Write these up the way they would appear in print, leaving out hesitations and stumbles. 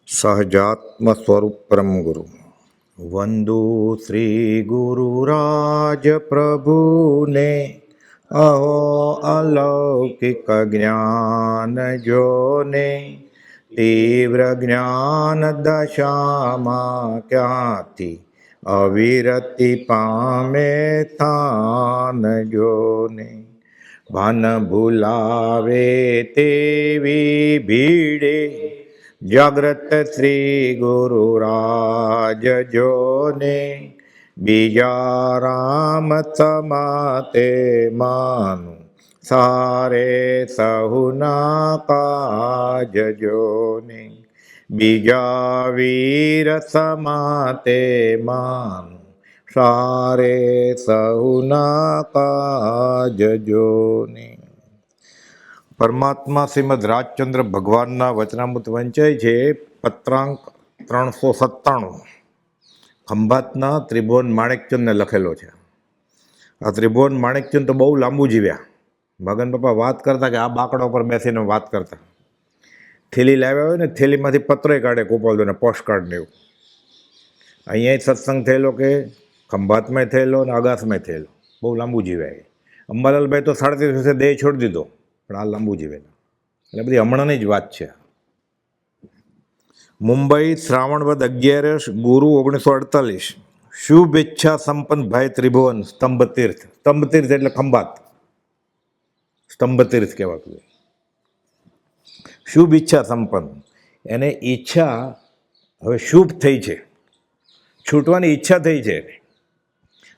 સહજાત્મ સ્વરૂપ પરમ ગુરુ વંદુ શ્રી ગુરુરાજ પ્રભુને અહો અલૌકિક જ્ઞાન જોને તીવ્ર જ્ઞાન દશામાં ક્યાંથી અવિરતિ પામે થાન જોને ભાન ભૂલાવે તેવી ભીડે જાગ્રત શ્રી ગુરુ રાજ જોને બીજા રામ સમાતે માનું સારે સહુના કાજ જોને બીજા વીર સમાતે માનું સારે સહુના કાજ જોને। પરમાત્મા શ્રીમદ રાજચંદ્ર ભગવાનના વચનામૃત વંચાય છે પત્રાંક 397 ખંભાતના ત્રિભુવન માણેકચંદને લખેલો છે। આ ત્રિભુવન માણેકચંદ તો બહુ લાંબુ જીવ્યા। મગન પપ્પા વાત કરતા કે આ બાકડા ઉપર બેસીને વાત કરતા, થેલી લાવ્યા હોય ને થેલીમાંથી પત્રોય કાઢે ગોપાલજીને પોસ્ટકાર્ડ ને એવું। અહીંયા સત્સંગ થયેલો કે ખંભાતમાં થયેલો ને અગાસમાં થયેલો, બહુ લાંબુ જીવ્યા। અંબાલાલભાઈ તો 37 વર્ષે દેહ છોડી દીધો, પણ આ લાંબુ જીવેલા, એટલે બધી હમણાંની જ વાત છે। મુંબઈ શ્રાવણ વદ 11 ગુરુ 1948 શુભ ઈચ્છા સંપન્ન ભાઈ ત્રિભુવન સ્તંભ તીર્થ। સ્તંભ તીર્થ એટલે ખંભાત, સ્તંભ તીર્થ કહેવાતું। શુભ ઈચ્છા સંપન્ન, એને ઈચ્છા હવે શુભ થઈ છે, છૂટવાની ઈચ્છા થઈ છે।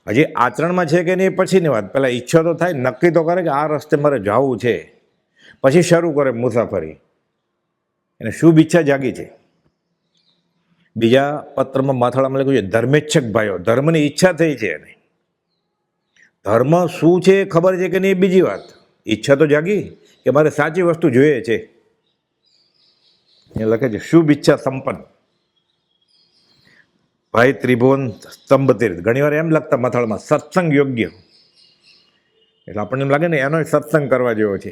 હજી આચરણમાં છે કે નહીં પછીની વાત, પહેલાં ઈચ્છા તો થાય, નક્કી તો કરે કે આ રસ્તે મારે જવું છે, પછી શરૂ કરે મુસાફરી, એને શુભ ઈચ્છા જાગી છે। બીજા પત્રમાં માથાળામાં લખ્યું છે ધર્મેચ્છક ભાઈઓ, ધર્મની ઈચ્છા થઈ છે એને। ધર્મ શું છે ખબર છે કે નહીં બીજી વાત, ઈચ્છા તો જાગી કે મારે સાચી વસ્તુ જોઈએ છે, એ લખે છે શુભ ઈચ્છા સંપન્ન ભાઈ ત્રિભુવન સ્તંભ તીર્થ। ઘણી વાર એમ લખતા મથાળમાં સત્સંગ યોગ્ય, એટલે આપણને એમ લાગે ને એનો સત્સંગ કરવા જેવો છે।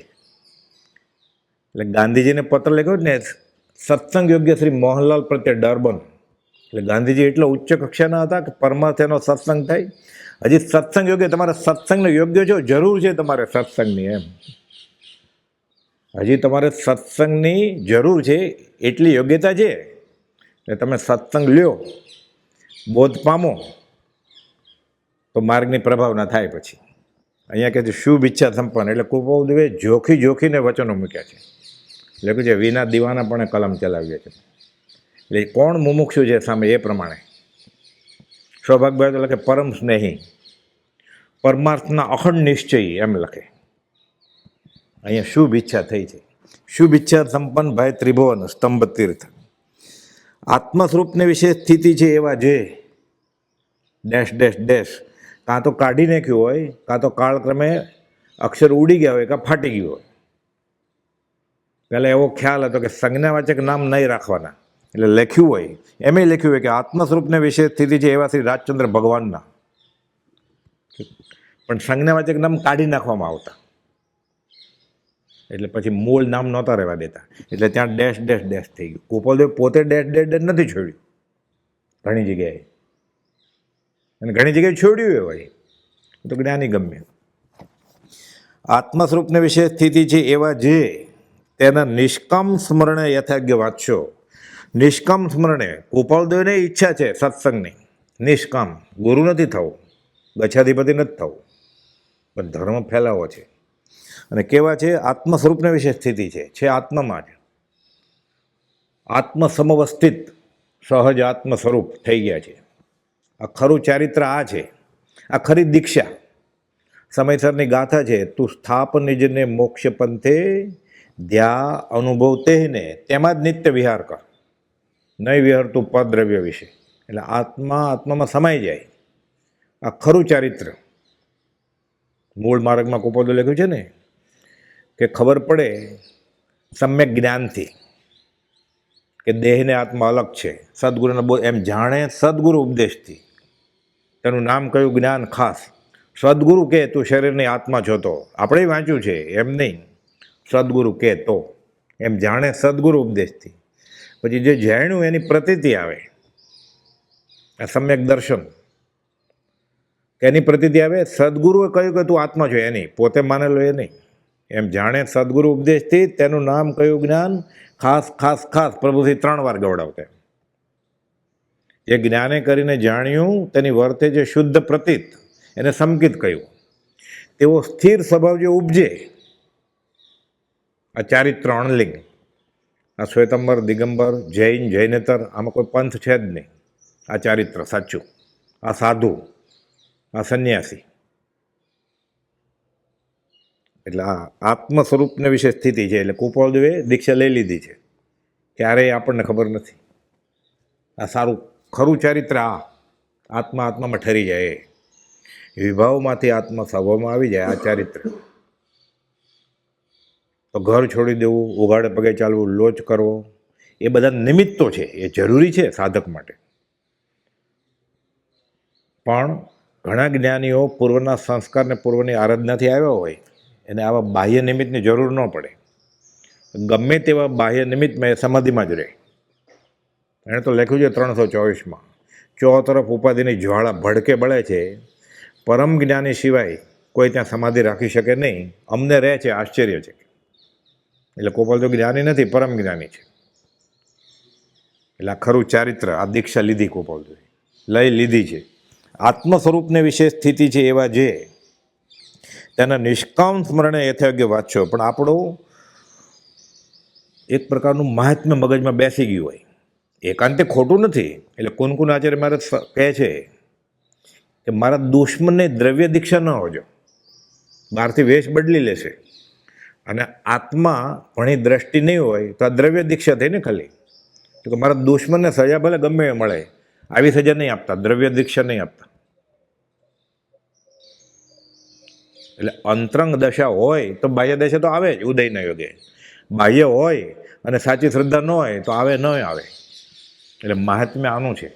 એટલે ગાંધીજીને પત્ર લખ્યો ને સત્સંગ યોગ્ય શ્રી મોહનલાલ પ્રત્યે ડરબન, એટલે ગાંધીજી એટલા ઉચ્ચ કક્ષાના હતા કે પરમાર્થ એનો સત્સંગ થાય। હજી સત્સંગ યોગ્ય, તમારે સત્સંગને યોગ્ય છો, જરૂર છે તમારે સત્સંગની, એમ હજી તમારે સત્સંગની જરૂર છે, એટલી યોગ્યતા છે એટલે તમે સત્સંગ લ્યો, બોધ પામો તો માર્ગની પ્રભાવના થાય। પછી અહીંયા કહે છે શુભ ઈચ્છા સંપન્ન, એટલે કૃપાદેવે જોખીને વચનો મૂક્યા છે, લખ્યું છે વિના દીવાના પણ કલમ ચલાવીએ છે। એટલે કોણ મુમુક્ષુ છે સામે એ પ્રમાણે સૌભાગભાઈ તો લખે પરમ સ્નેહી, પરમાર્થના અખંડ નિશ્ચયી, એમ લખે। અહીંયા શુભ ઈચ્છા થઈ છે, શુભ ઈચ્છા સંપન્ન ભાઈ ત્રિભુવન સ્તંભ તીર્થ। આત્મ સ્વરૂપને વિશે સ્થિતિ છે એવા જે ડેશ ડેશ ડેશ કાં તો કાઢી નાખ્યું હોય, કાં તો કાળક્રમે અક્ષર ઉડી ગયા હોય, કાં ફાટી ગયું હોય। પહેલાં એવો ખ્યાલ હતો કે સંજ્ઞાવાચક નામ નહીં રાખવાના, એટલે લખ્યું હોય એમ લખ્યું હોય કે આત્મ સ્વરૂપને વિશે સ્થિતિ છે એવા શ્રી રાજચંદ્ર ભગવાનના, પણ સંજ્ઞાવાચક નામ કાઢી નાખવામાં આવતા, એટલે પછી મૂળ નામ નહોતા રહેવા દેતા, એટલે ત્યાં ડેશ ડેશ ડેશ થઈ ગયું। ગોપાલદેવ પોતે ડેશ ડેશ ડેશ નથી છોડ્યું ઘણી જગ્યાએ, અને ઘણી જગ્યાએ છોડ્યું હોય તો જ્ઞાની ગમે। આત્મ સ્વરૂપને વિશે સ્થિતિ છે એવા જે તેના નિષ્કામ સ્મરણે યથાજ્ઞ વાંચશો। નિષ્કામ સ્મરણે, ગોપાલદેવને ઈચ્છા છે સત્સંગની, નિષ્કામ, ગુરુ નથી થવું, ગચ્છાધિપતિ નથી થવું, પણ ધર્મ ફેલાવો છે। અને કેવા છે આત્મ સ્વરૂપને વિશે સ્થિતિ છે આત્મામાં જ, આત્મ સમવસ્થિત સહજ આત્મ સ્વરૂપ થઈ ગયા છે। આ ખરું ચારિત્ર આ છે, આ ખરી દીક્ષા, સમયસરની ગાથા છે। તું સ્થાપ નિજને મોક્ષ પંથે ધ્યા અનુભવ તેને, તેમાં જ નિત્ય વિહાર કર, નહીં વિહાર તું પદ્રવ્ય વિશે, એટલે આત્મામાં સમાઈ જાય। આ ખરું ચારિત્ર મૂળ માર્ગમાં કુપોદે લખ્યું છે ને કે ખબર પડે સમ્યક જ્ઞાનથી કે દેહને આત્મા અલગ છે, સદગુરુના એમ જાણે સદગુરુ ઉપદેશથી, તેનું નામ કયું જ્ઞાન ખાસ, સદગુરુ કહે તું શરીરની આત્મા છો તો, આપણે વાંચ્યું છે એમ નહીં, સદગુરુ કહે તો, એમ જાણે સદગુરુ ઉપદેશથી. પછી જે જાણ્યું એની પ્રતીતિ આવે, આ સમ્યક દર્શન, એની પ્રતીતિ આવે. સદગુરુએ કહ્યું કે તું આત્મા છો, એની પોતે માનેલો એ નહીં. એમ જાણે સદગુરુ ઉપદેશથી તેનું નામ કયું જ્ઞાન, ખાસ ખાસ ખાસ પ્રભુથી 3 વાર ગવડાવતા. જે જ્ઞાને કરીને જાણ્યું તેની વર્તે જે શુદ્ધ પ્રતીત, એને સંકિત કહ્યું. તેવો સ્થિર સ્વભાવ જે ઉપજે, આ ચારિત્ર અણલિંગ, આ શ્વેતંબર, દિગંબર, જૈન, જૈનેતર, આમાં કોઈ પંથ છે જ નહીં. આ ચારિત્ર સાચું, આ સાધુ, આ સંન્યાસી. એટલે આ આત્મ સ્વરૂપને વિશે સ્થિતિ છે. એટલે કુપાલદેવે દીક્ષા લઈ લીધી છે, ક્યારેય આપણને ખબર નથી. આ સારું ખરું ચારિત્ર, આ આત્મા આત્મામાં ઠરી જાય, વિભાવમાંથી આત્મા સ્વભાવમાં આવી જાય, આ ચારિત્ર. તો ઘર છોડી દેવું, ઉઘાડે પગે ચાલવું, લોચ કરવો, એ બધા નિમિત્તો છે, એ જરૂરી છે સાધક માટે. પણ ઘણા જ્ઞાનીઓ પૂર્વના સંસ્કારને પૂર્વની આરાધનાથી આવ્યા હોય, એને આવા બાહ્ય નિમિત્તની જરૂર ન પડે. ગમે તેવા બાહ્ય નિમિત્તમાં એ સમાધિમાં જ રહે. એણે તો લખ્યું છે 324માં, ચોતરફ ઉપાધિની જ્વાળા ભડકે બળે છે, પરમ જ્ઞાની સિવાય કોઈ ત્યાં સમાધિ રાખી શકે નહીં. અમને રહે છે, આશ્ચર્ય છે. એટલે ગોપાલ તો જ્ઞાની નથી, પરમ જ્ઞાની છે. એટલે આ ખરું ચારિત્ર, આ દીક્ષા લીધી ગોપાલ તો લઈ લીધી છે. આત્મ સ્વરૂપને વિશે સ્થિતિ છે એવા જે તેના નિષ્કામ સ્મરણે યથાયોગ્ય વાંચો. પણ આપણું એક પ્રકારનું મહાત્મ્ય મગજમાં બેસી ગયું હોય, એકાંતે ખોટું નથી. એટલે કુનકુન આચાર્ય મારે કહે છે કે મારા દુશ્મનને દ્રવ્ય દીક્ષા ન હોજો, બહારથી વેશ બદલી લેશે. અને આત્મા ભણી દ્રષ્ટિ નહીં હોય તો આ દ્રવ્ય દીક્ષા થઈ ને ખાલી. તો મારા દુશ્મનને સજા ભલે ગમે એ મળે, આવી સજા નહીં આપતા, દ્રવ્ય દીક્ષા નહીં આપતા. એટલે અંતરંગ દશા હોય તો બાહ્ય દશા તો આવે જ ઉદયના યોગે. બાહ્ય હોય અને સાચી શ્રદ્ધા ન હોય તો આવે ન આવે. એટલે મહાત્મ્ય આનું છે.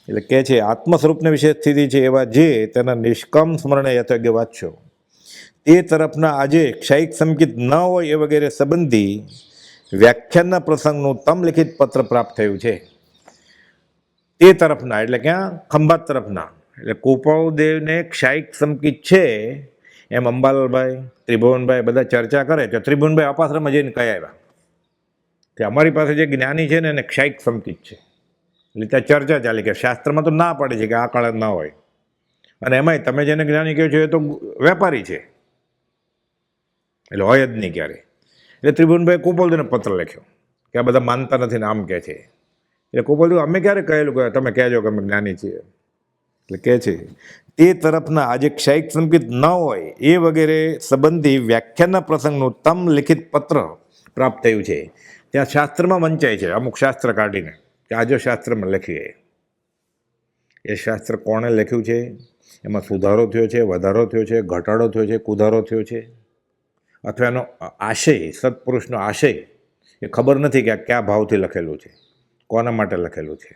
એટલે કહે છે આત્મ સ્વરૂપને વિશે સ્થિતિ છે એવા જે તેના નિષ્કામ સ્મરણે યથાયોગ્ય વાંચો. તે તરફના આજે ક્ષયિક સંકિત ન હોય એ વગેરે સંબંધી વ્યાખ્યાનના પ્રસંગનું તમ લિખિત પત્ર પ્રાપ્ત થયું છે. તે તરફના એટલે ક્યાં, ખંભાત તરફના. એટલે કુપાલદેવને ક્ષયિક સંકિત છે એમ અંબાલાલભાઈ, ત્રિભુવનભાઈ બધા ચર્ચા કરે તો ત્રિભુવનભાઈ અપાશ્રમમાં જઈને કહી આવ્યા કે અમારી પાસે જે જ્ઞાની છે ને એને ક્ષયિક સંકિત છે. એટલે ત્યાં ચર્ચા ચાલી કે શાસ્ત્રમાં તો ના પાડે છે કે આ કાળે ના હોય, અને એમાંય તમે જેને જ્ઞાની કહો છો એ તો વેપારી છે, એટલે હોય જ નહીં ક્યારે. એટલે ત્રિભુવનભાઈ કુપાલદેવને પત્ર લખ્યો કે આ બધા માનતા નથી ને આમ કહે છે. એટલે કુપાલદેવ અમે ક્યારે કહેલું કે તમે કહેજો કે અમે જ્ઞાની છીએ. એટલે કહે છે તે તરફના આજે ક્ષયિક સંકિત ન હોય એ વગેરે સંબંધી વ્યાખ્યાનના પ્રસંગનું તમ લિખિત પત્ર પ્રાપ્ત થયું છે. ત્યાં શાસ્ત્રમાં વંચાય છે, અમુક શાસ્ત્ર કાઢીને કે આજે શાસ્ત્રમાં લખીએ. એ શાસ્ત્ર કોણે લખ્યું છે, એમાં સુધારો થયો છે, વધારો થયો છે, ઘટાડો થયો છે, કુધારો થયો છે, અથવા એનો આશય, સત્પુરુષનો આશય એ ખબર નથી કે આ કયા ભાવથી લખેલું છે, કોના માટે લખેલું છે.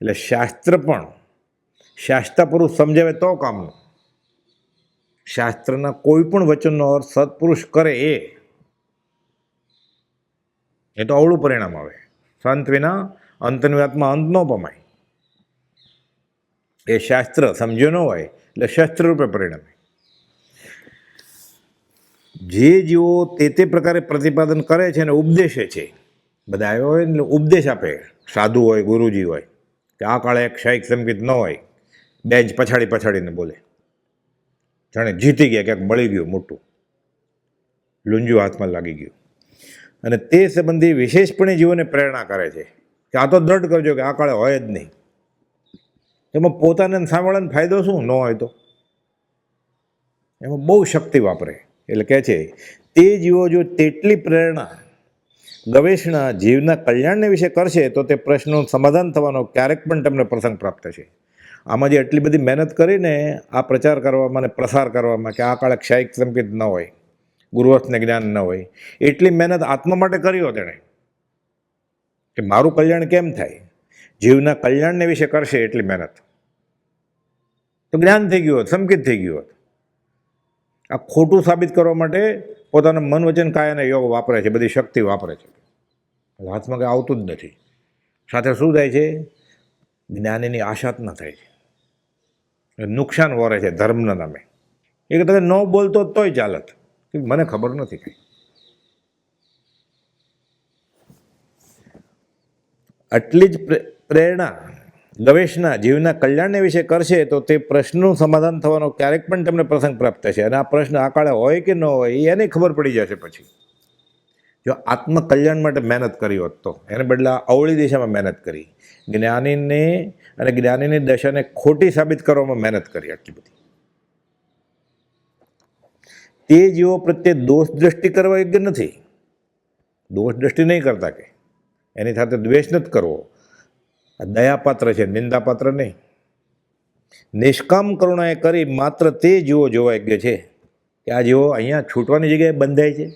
એટલે શાસ્ત્ર પણ શાસ્તા પુરુષ સમજાવે તો કામનું. શાસ્ત્રના કોઈ પણ વચનનો અર્થ સત્પુરુષ કરે એ તો અવળું પરિણામ આવે. સંત વિના અંતની વાતમાં અંત ન પમાય. એ શાસ્ત્ર સમજ્યો ન હોય એટલે શસ્ત્ર રૂપે પરિણમે. જે જીવો તે પ્રકારે પ્રતિપાદન કરે છે અને ઉપદેશે છે, બધા આવ્યા હોય ને ઉપદેશ આપે, સાધુ હોય, ગુરુજી હોય, કે આ કાળે એક ક્ષયિક સંકિત ન હોય, બેન્ચ પછાડીને બોલે, જાણે જીતી ગયા, ક્યાંક બળી ગયું મોટું, લુંજુ હાથમાં લાગી ગયું. અને તે સંબંધી વિશેષપણે જીવોને પ્રેરણા કરે છે કે આ તો દ્રઢ કરજો કે આ કાળે હોય જ નહીં. એમાં પોતાને સાંભળવાનો ફાયદો શું ન હોય તો? એમાં બહુ શક્તિ વાપરે. એટલે કહે છે તે જીવો જો તેટલી પ્રેરણા ગવેષણા જીવના કલ્યાણને વિશે કરશે તો તે પ્રશ્નનું સમાધાન થવાનો ક્યારેક પણ તમને પ્રસંગ પ્રાપ્ત થશે. આમાં જે એટલી બધી મહેનત કરીને આ પ્રચાર કરવામાં અને પ્રસાર કરવામાં કે આ કાળે ક્ષયિક સંકિત ન હોય, ગુરુઅર્થને જ્ઞાન ન હોય, એટલી મહેનત આત્મા માટે કર્યો તેણે કે મારું કલ્યાણ કેમ થાય, જીવના કલ્યાણને વિશે કરશે એટલી મહેનત. તો જ્ઞાન થઈ ગયું હોત, સંકિત થઈ ગયું હોત. આ ખોટું સાબિત કરવા માટે પોતાના મન વચન કાયા અને યોગ વાપરે છે, બધી શક્તિ વાપરે છે. હાથમાં કંઈ આવતું જ નથી. સાથે શું થાય છે? જ્ઞાનીની આશાતના થાય છે, નુકસાન વરે છે ધર્મના નામે. એ કે તમે ન બોલતો તોય ચાલત, મને ખબર નથી કંઈ. આટલી જ પ્રેરણા ગવેષણા જીવના કલ્યાણને વિશે કરશે તો તે પ્રશ્નનું સમાધાન થવાનો ક્યારેક પણ તમને પ્રસંગ પ્રાપ્ત થશે. અને આ પ્રશ્ન આ કાળે હોય કે ન હોય એ એને ખબર પડી જશે પછી. જો આત્મકલ્યાણ માટે મહેનત કરી હોત તો એને બદલે અવળી દિશામાં મહેનત કરી, જ્ઞાનીને અને જ્ઞાનીની દશાને ખોટી સાબિત કરવામાં મહેનત કરી આટલી બધી. તે જીવો પ્રત્યે દોષ દ્રષ્ટિ કરવા યોગ્ય નથી. દોષ દ્રષ્ટિ નહીં કરતા કે એની સાથે દ્વેષ નથી કરવો. દયાપાત્ર છે, નિંદાપાત્ર નહીં. નિષ્કામ કરુણાએ કરી માત્ર તે જીવો જોવા યોગ્ય છે કે આ જીવો અહીંયા છૂટવાની જગ્યાએ બંધાય છે.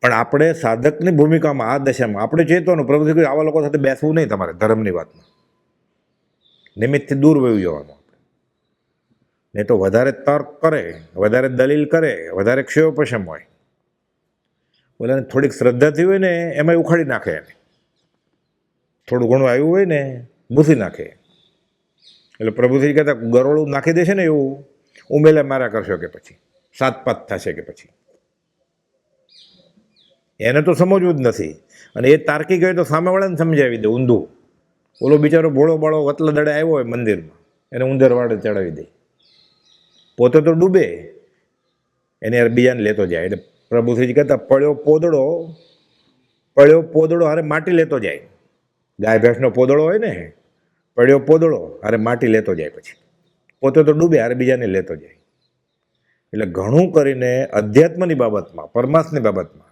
પણ આપણે સાધકની ભૂમિકામાં આ દશામાં આપણે ચેતવાનું પ્રભુ આવા લોકો સાથે બેસવું નહીં. તમારે ધર્મની વાતમાં નિમિત્તથી દૂર વહી જવાનું. નહીં તો વધારે તર્ક કરે, વધારે દલીલ કરે, વધારે ક્ષયોપશમ હોય. બોલાને થોડીક શ્રદ્ધાથી હોય ને એમાં ઉખાડી નાખે એને. થોડું ઘણું આવ્યું હોય ને ભૂસી નાખે. એટલે પ્રભુથી કહેતા ગરોળું નાખી દેશે ને એવું ઉમેલે મારા કરશો કે પછી સાતપાત થશે કે પછી. એને તો સમજવું જ નથી. અને એ તાર્કિક હોય તો સામેવાળાને સમજાવી દે ઊંધું. ઓલો બિચારો ભોળો બાળો વતલા દડે આવ્યો હોય મંદિરમાં, એને ઊંધર વાડે ચડાવી દે. પોતે તો ડૂબે, એને યાર બીજાને લેતો જાય. એટલે પ્રભુશ્રીજી કહેતા પડ્યો પોદળો હારે માટી લેતો જાય. ગાય ભેંસનો પોદળો હોય ને, પડ્યો પોદળો હારે માટી લેતો જાય. પછી પોતે તો ડૂબે, હારે બીજાને લેતો જાય. એટલે ઘણું કરીને અધ્યાત્મની બાબતમાં, પરમાર્થની બાબતમાં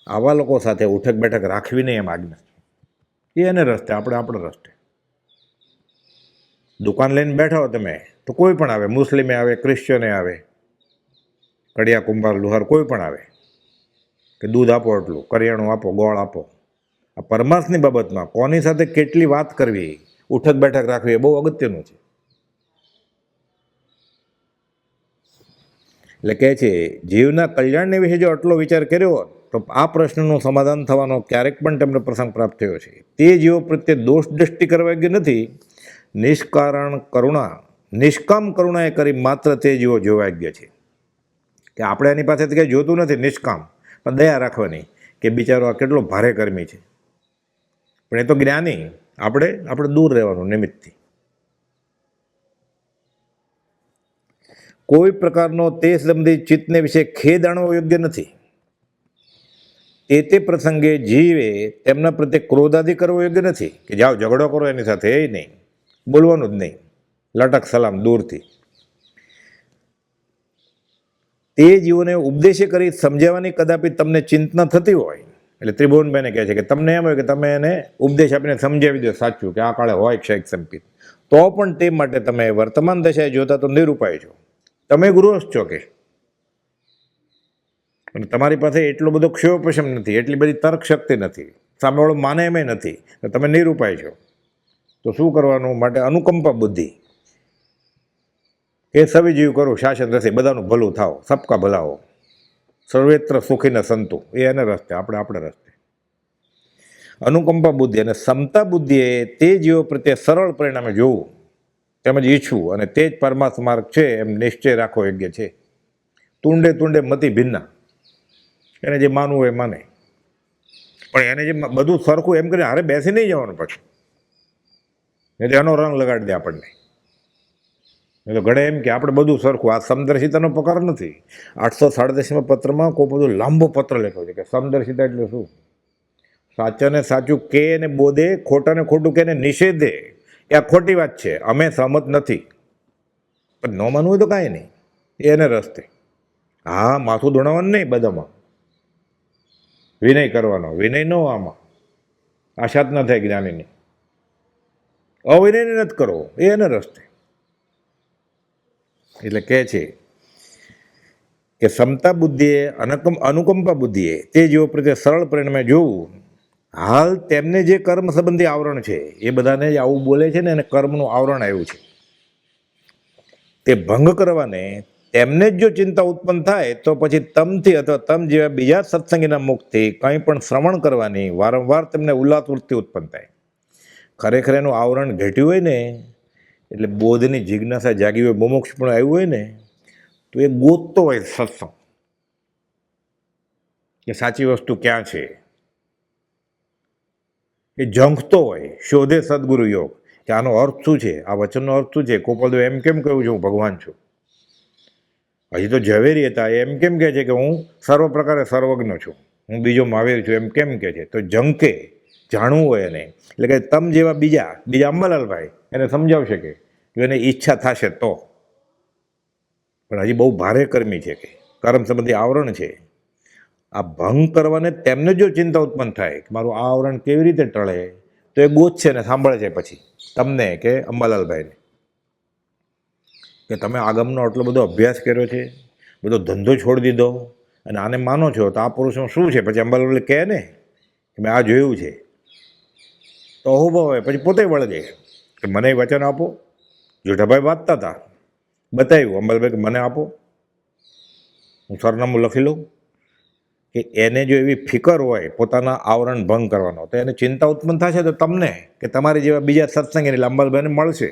આવા લોકો સાથે ઉઠક બેઠક રાખવી નહીં એમ આજ્ઞા. એ એને રસ્તે, આપણે આપણો રસ્તે. દુકાન લઈને બેઠા હો તમે તો કોઈ પણ આવે, મુસ્લિમે આવે, ક્રિશ્ચિયને આવે, કડિયા કુંભાર લુહાર કોઈ પણ આવે કે દૂધ આપો, એટલું કરિયાણું આપો, ગોળ આપો. આ પરમાર્થની બાબતમાં કોની સાથે કેટલી વાત કરવી, ઉઠક બેઠક રાખવી એ બહુ અગત્યનું છે. એટલે કહે છે જીવના કલ્યાણને વિશે જો આટલો વિચાર કર્યો હોત તો આ પ્રશ્નનું સમાધાન થવાનો ક્યારેક પણ તમને પ્રસંગ પ્રાપ્ત થયો છે. તે જીવો પ્રત્યે દોષ દ્રષ્ટિ કરવા યોગ્ય નથી. નિષ્કામ કરુણાએ કરી માત્ર તે જીવો જોવા યોગ્ય છે. કે આપણે એની પાસેથી કંઈ જોતું નથી, નિષ્કામ, પણ દયા રાખવાની કે બિચારો આ કેટલો ભારે કર્મી છે. પણ એ તો જ્ઞાની, આપણે દૂર રહેવાનું નિમિત્તથી. કોઈ પ્રકારનો તે સંબંધી ચિત્તને વિશે ખેદ આણવો યોગ્ય નથી. તે પ્રસંગે જીવે તેમના પ્રત્યે ક્રોધાદિ કરવો યોગ્ય નથી. કે જાઓ ઝઘડો કરો એની સાથે, એ નહીં, બોલવાનું જ નહીં, લટક સલામ દૂરથી. તે જીવોને ઉપદેશે કરી સમજાવવાની કદાપી તમને ચિંતા થતી હોય, એટલે ત્રિભુવનભાઈને કહે છે કે તમને એમ હોય કે તમે એને ઉપદેશ આપીને સમજાવી દો સાચું કે આ કાળે હોય ક્ષયક સંપિત, તો પણ તે માટે તમે વર્તમાન દશાએ જોતા તો નિરૂપાય છો. તમે ગૃહસ્થ છો કે અને તમારી પાસે એટલો બધો ક્ષયોપશમ નથી, એટલી બધી તર્ક શક્તિ નથી, સામેવાળો માને એમ નથી, તો તમે નિરૂપાય છો. તો શું કરવાનું? માટે અનુકંપા બુદ્ધિ કે સવી જીવ કરો શાસન રસે, બધાનું ભલું થાવ, સબકા ભલાઓ, સર્વેત્ર સુખીને સંતુ, એ એને રસ્તે, આપણે રસ્તે. અનુકંપા બુદ્ધિ અને સમતા બુદ્ધિએ તે જીવો પ્રત્યે સરળ પરિણામે જોવું તેમજ ઈચ્છવું, અને તે જ પરમાર્થ માર્ગ છે એમ નિશ્ચય રાખવો યોગ્ય છે. તુંડે મતિ ભિન્ના, એને જે માનવું હોય માને, પણ એને જે બધું સરખું એમ કરીને હારે બેસી નહીં જવાનું પછી, એટલે એનો રંગ લગાડી દે આપણને. એ તો ઘડે એમ કે આપણે બધું સરખું. આ સમદર્શિતાનો પ્રકાર નથી. 837માં પત્રમાં કોઈ બધું લાંબો પત્ર લખ્યો છે કે સમદર્શિતા એટલે શું? સાચાને સાચું કે ને બોધે, ખોટાને ખોટું કે ને નિષેધે, એ આ ખોટી વાત છે, અમે સહમત નથી. પણ ન માનવું હોય તો કાંઈ નહીં, એને રસ્તે. હા, માથું ધોણાવવાનું નહીં, બધામાં વિનય કરવાનો. વિનય ન આમાં આશાત ન થાય જ્ઞાનીની. અવિનયને નથી કરવો, એ એને રસ્તે. એટલે કહે છે કે સમતા બુદ્ધિએ, અનુકંપા બુદ્ધિએ તે જીવો પ્રત્યે સરળ પરિણામે જોવું હાલ તેમને જે કર્મ સંબંધી આવરણ છે એ બધાને જ આવું બોલે છે ને, એને કર્મનું આવરણ આવ્યું છે. તે ભંગ કરવાને તેમને જ જો ચિંતા ઉત્પન્ન થાય તો પછી તમથી અથવા તમ જેવા બીજા સત્સંગીના મુખથી કંઈ પણ શ્રવણ કરવાની વારંવાર તેમને ઉલ્લાસ વૃત્તિ ઉત્પન્ન થાય. ખરેખર એનું આવરણ ઘટ્યું હોય ને, એટલે બોધની જિજ્ઞાસા જાગી હોય, મુમુક્ષ પણ આવ્યું હોય ને, તો એ ગોતતો હોય સત્સંગ કે સાચી વસ્તુ ક્યાં છે. એ ઝંખતો હોય, શોધે સદગુરુ યોગ કે આનો અર્થ શું છે, આ વચનનો અર્થ શું છે. ગોપાલદેવ એમ કેમ કહ્યું છે હું ભગવાન છું? હજી તો ઝવેરી હતા, એમ કેમ કહે છે કે હું સર્વ પ્રકારે સર્વજ્ઞ છું, હું બીજો મહાવીર છું, એમ કેમ કહે છે? તો ઝંકે, જાણવું હોય એને. એટલે કે તમ જેવા બીજા અંબાલાલભાઈ એને સમજાવશે કે એને ઈચ્છા થશે તો. પણ હજી બહુ ભારે કર્મી છે કે કર્મ સંબંધી આવરણ છે. આ ભંગ કરવાને તેમને જો ચિંતા ઉત્પન્ન થાય કે મારું આ આવરણ કેવી રીતે ટળે, તો એ ગોતશે ને સાંભળે છે પછી તમને કે અંબાલાલભાઈને કે તમે આગમનો આટલો બધો અભ્યાસ કર્યો છે, બધો ધંધો છોડી દીધો અને આને માનો છો, તો આ પુરુષનું શું છે? પછી અંબાલાલ કહે ને કે મેં આ જોયું છે, તો અહોભાવ હોય પછી પોતે વળગે કે મને વચન આપો. જેઠાભાઈ વાંચતા હતા, બતાવ્યું અંબાલાલભાઈ કે મને આપો, હું સરનામું લખી લઉં. કે એને જો એવી ફિકર હોય પોતાના આવરણ ભંગ કરવાનો, તો એને ચિંતા ઉત્પન્ન થશે તો તમને કે તમારી જેવા બીજા સત્સંગી એટલે અંબાલાલભાઈને મળશે.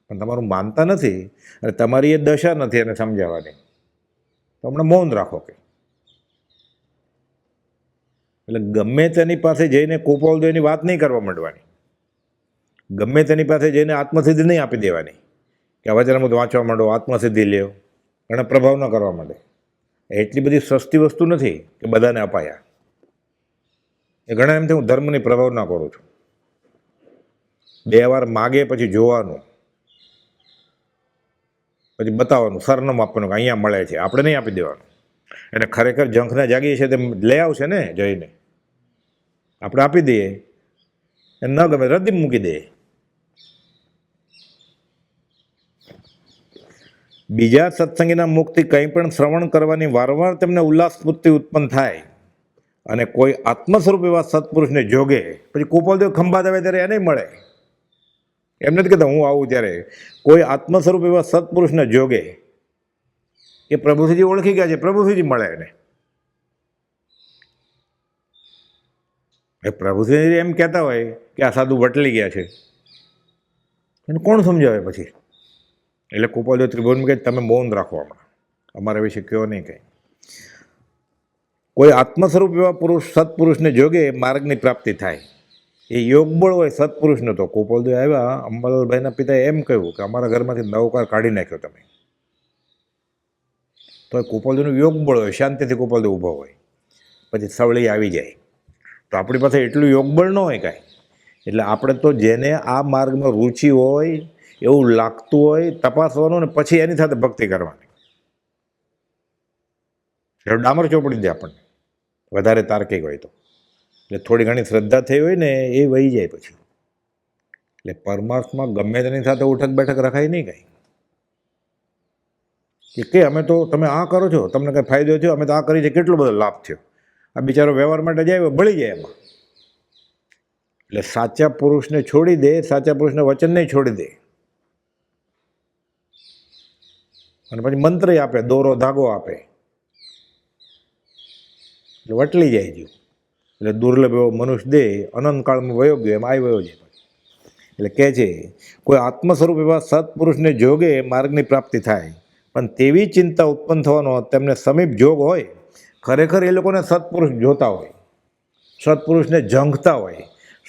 પણ તમારું માનતા નથી અને તમારી એ દશા નથી એને સમજાવવાની, તો હમણાં મૌન રાખો કે. એટલે ગમે તેની પાસે જઈને ગોપાલદેવની વાત નહીં કરવા માંડવાની, ગમે તેની પાસે જઈને આત્મસિદ્ધિ નહીં આપી દેવાની કે આ વચનામૃત વાંચવા માંડો, આત્મસિદ્ધિ લ્યો, એને પ્રભાવ ન કરવા માંડે. એટલી બધી સસ્તી વસ્તુ નથી કે બધાને અપાયા. એ ઘણા એમથી હું ધર્મની પ્રભાવ ના કરું છું. 2 વાર માગે પછી જોવાનું, પછી બતાવવાનું, સરનામું આપવાનું કે અહીંયા મળે છે, આપણે નહીં આપી દેવાનું. એને ખરેખર ઝંખના જાગીએ છે તે લઈ આવશે ને જઈને, આપણે આપી દઈએ, એને ન ગમે રદ્દી મૂકી દઈએ. બીજા સત્સંગીના મુખથી કંઈ પણ શ્રવણ કરવાની વારંવાર તેમને ઉલ્લાસ વૃત્તિ ઉત્પન્ન થાય અને કોઈ આત્મ સ્વરૂપ એવા સત્પુરુષને જોગે, પછી ગોપાલદેવ ખંભાત આવે ત્યારે એને મળે. એમ નથી કહેતા હું આવું ત્યારે. કોઈ આત્મ સ્વરૂપ એવા સત્પુરુષને જોગે એ પ્રભુશ્રીજી ઓળખી ગયા છે, પ્રભુશ્રીજી મળે એને. એ પ્રભુશ્રીજી એમ કહેતા હોય કે આ સાધુ વટલી ગયા છે, એને કોણ સમજાવે પછી? એટલે ગોપાલદેવ ત્રિભુવનમાં કહે તમે મૌન રાખો, હમણાં અમારા વિશે કહો નહીં કંઈ. કોઈ આત્મ સ્વરૂપ એવા પુરુષ સત્પુરુષને જોગે માર્ગની પ્રાપ્તિ થાય. એ યોગબળ હોય સત્પુરુષનો. તો ગોપાલદેવ આવ્યા, અંબાલાલભાઈના પિતાએ એમ કહ્યું કે અમારા ઘરમાંથી નવકાર કાઢી નાખ્યો તમે. તો ગોપાલદેવનું યોગબળ હોય, શાંતિથી ગોપાલદેવ ઊભો હોય, પછી સવળી આવી જાય. તો આપણી પાસે એટલું યોગબળ ન હોય કાંઈ. એટલે આપણે તો જેને આ માર્ગમાં રુચિ હોય, એવું લાગતું હોય, તપાસવાનું ને પછી એની સાથે ભક્તિ કરવાની. એટલે ડામર ચોપડી દે આપણને, વધારે તાર્કિક હોય તો. એટલે થોડી ઘણી શ્રદ્ધા થઈ હોય ને એ વહી જાય પછી. એટલે પરમાર્થમાં ગમે તેની સાથે ઉઠક બેઠક રખાય નહીં કાંઈ કે અમે તો તમે આ કરો છો, તમને કંઈ ફાયદો થયો, અમે તો આ કરી છે, કેટલો બધો લાભ થયો. આ બિચારો વ્યવહાર માટે જાય બળી જાય એમાં. એટલે સાચા પુરુષને છોડી દે, સાચા પુરુષને વચન નહીં છોડી દે. અને પછી મંત્ર આપે, દોરો ધાગો આપે, એટલે વટલી જાય જીવ. એટલે દુર્લભ એવો મનુષ્ય દેહ અનંતકાળમાં વયો ગયો એમ આવી વયો જાય. એટલે કહે છે કોઈ આત્મ સ્વરૂપ એવા સત્પુરુષને જોગે માર્ગની પ્રાપ્તિ થાય, પણ તેવી ચિંતા ઉત્પન્ન થવાનો તેમને સમીપ જોગ હોય. ખરેખર એ લોકોને સત્પુરુષ જોતા હોય, સત્પુરુષને ઝંખતા હોય,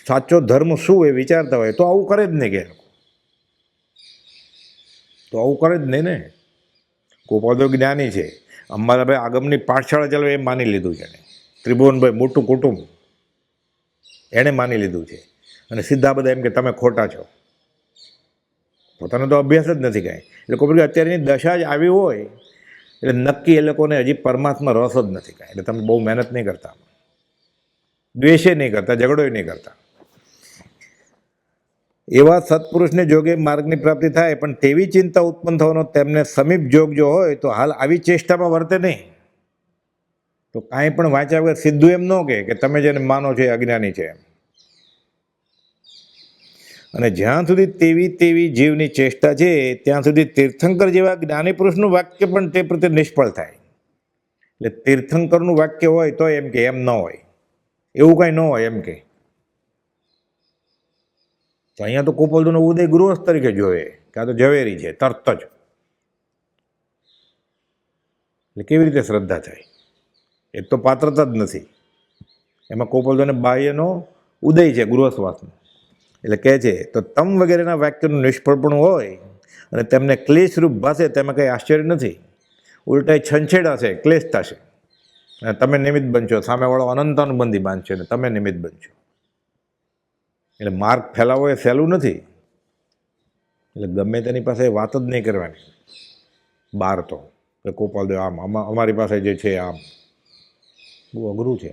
સાચો ધર્મ શું એ વિચારતા હોય, તો આવું કરે જ નહીં કે લોકો તો આવું કરે જ નહીં ને. ગોપાલદેવ જ્ઞાની છે, અંબાલાભાઈ આગમની પાઠશાળા ચાલવે એ માની લીધું છે. ત્રિભુવનભાઈ મોટું કુટુંબ એણે માની લીધું છે. અને સીધા બધા એમ કે તમે ખોટા છો, પોતાનો તો અભ્યાસ જ નથી કાંઈ. એટલે કોઈ અત્યારની દશા જ આવી હોય એટલે નક્કી એ લોકોને હજી પરમાત્મા રસ જ નથી કાંઈ. એટલે તમે બહુ મહેનત નહીં કરતા, દ્વેષે નહીં કરતા, ઝઘડોય નહીં કરતા. એવા સત્પુરુષને જોગે માર્ગની પ્રાપ્તિ થાય, પણ તેવી ચિંતા ઉત્પન્ન થવાનો તેમને સમીપ જોગ જો હોય તો હાલ આવી ચેષ્ટામાં વર્તે નહીં. તો કાંઈ પણ વાંચ્યા વગર સીધું એમ ન કે તમે જેને માનો છો એ અજ્ઞાની છે એમ. અને જ્યાં સુધી તેવી જીવની ચેષ્ટા છે ત્યાં સુધી તીર્થંકર જેવા જ્ઞાની પુરુષનું વાક્ય પણ તે પ્રત્યે નિષ્ફળ થાય. એટલે તીર્થંકરનું વાક્ય હોય તો એમ કે એમ ન હોય, એવું કાંઈ ન હોય એમ કે. તો અહીંયા તો કોપલદુનો ઉદય ગૃહસ્થ તરીકે જોવે કે આ તો ઝવેરી છે તરત જ. એટલે કેવી રીતે શ્રદ્ધા થાય? એ તો પાત્રતા જ નથી. એમાં કોપલદુને બાહ્યનો ઉદય છે ગૃહસ્થવાસનો. એટલે કહે છે તો તમ વગેરેના વાક્યનું નિષ્ફળપણું હોય અને તેમને ક્લેશરૂપ ભાષે તેમાં કંઈ આશ્ચર્ય નથી. ઉલટા છંછેડાશે, ક્લેશ થશે અને તમે નિમિત્ત બનશો, સામેવાળો અનંતાનુબંધી બાંધશે અને તમે નિમિત્ત બનશો. એટલે માર્ગ ફેલાવો એ સહેલું નથી. એટલે ગમે તેની પાસે વાત જ નહીં કરવાની બહાર તો કે કોપાલદેવ આમ અમારી પાસે જે છે આમ. બહુ અઘરું છે.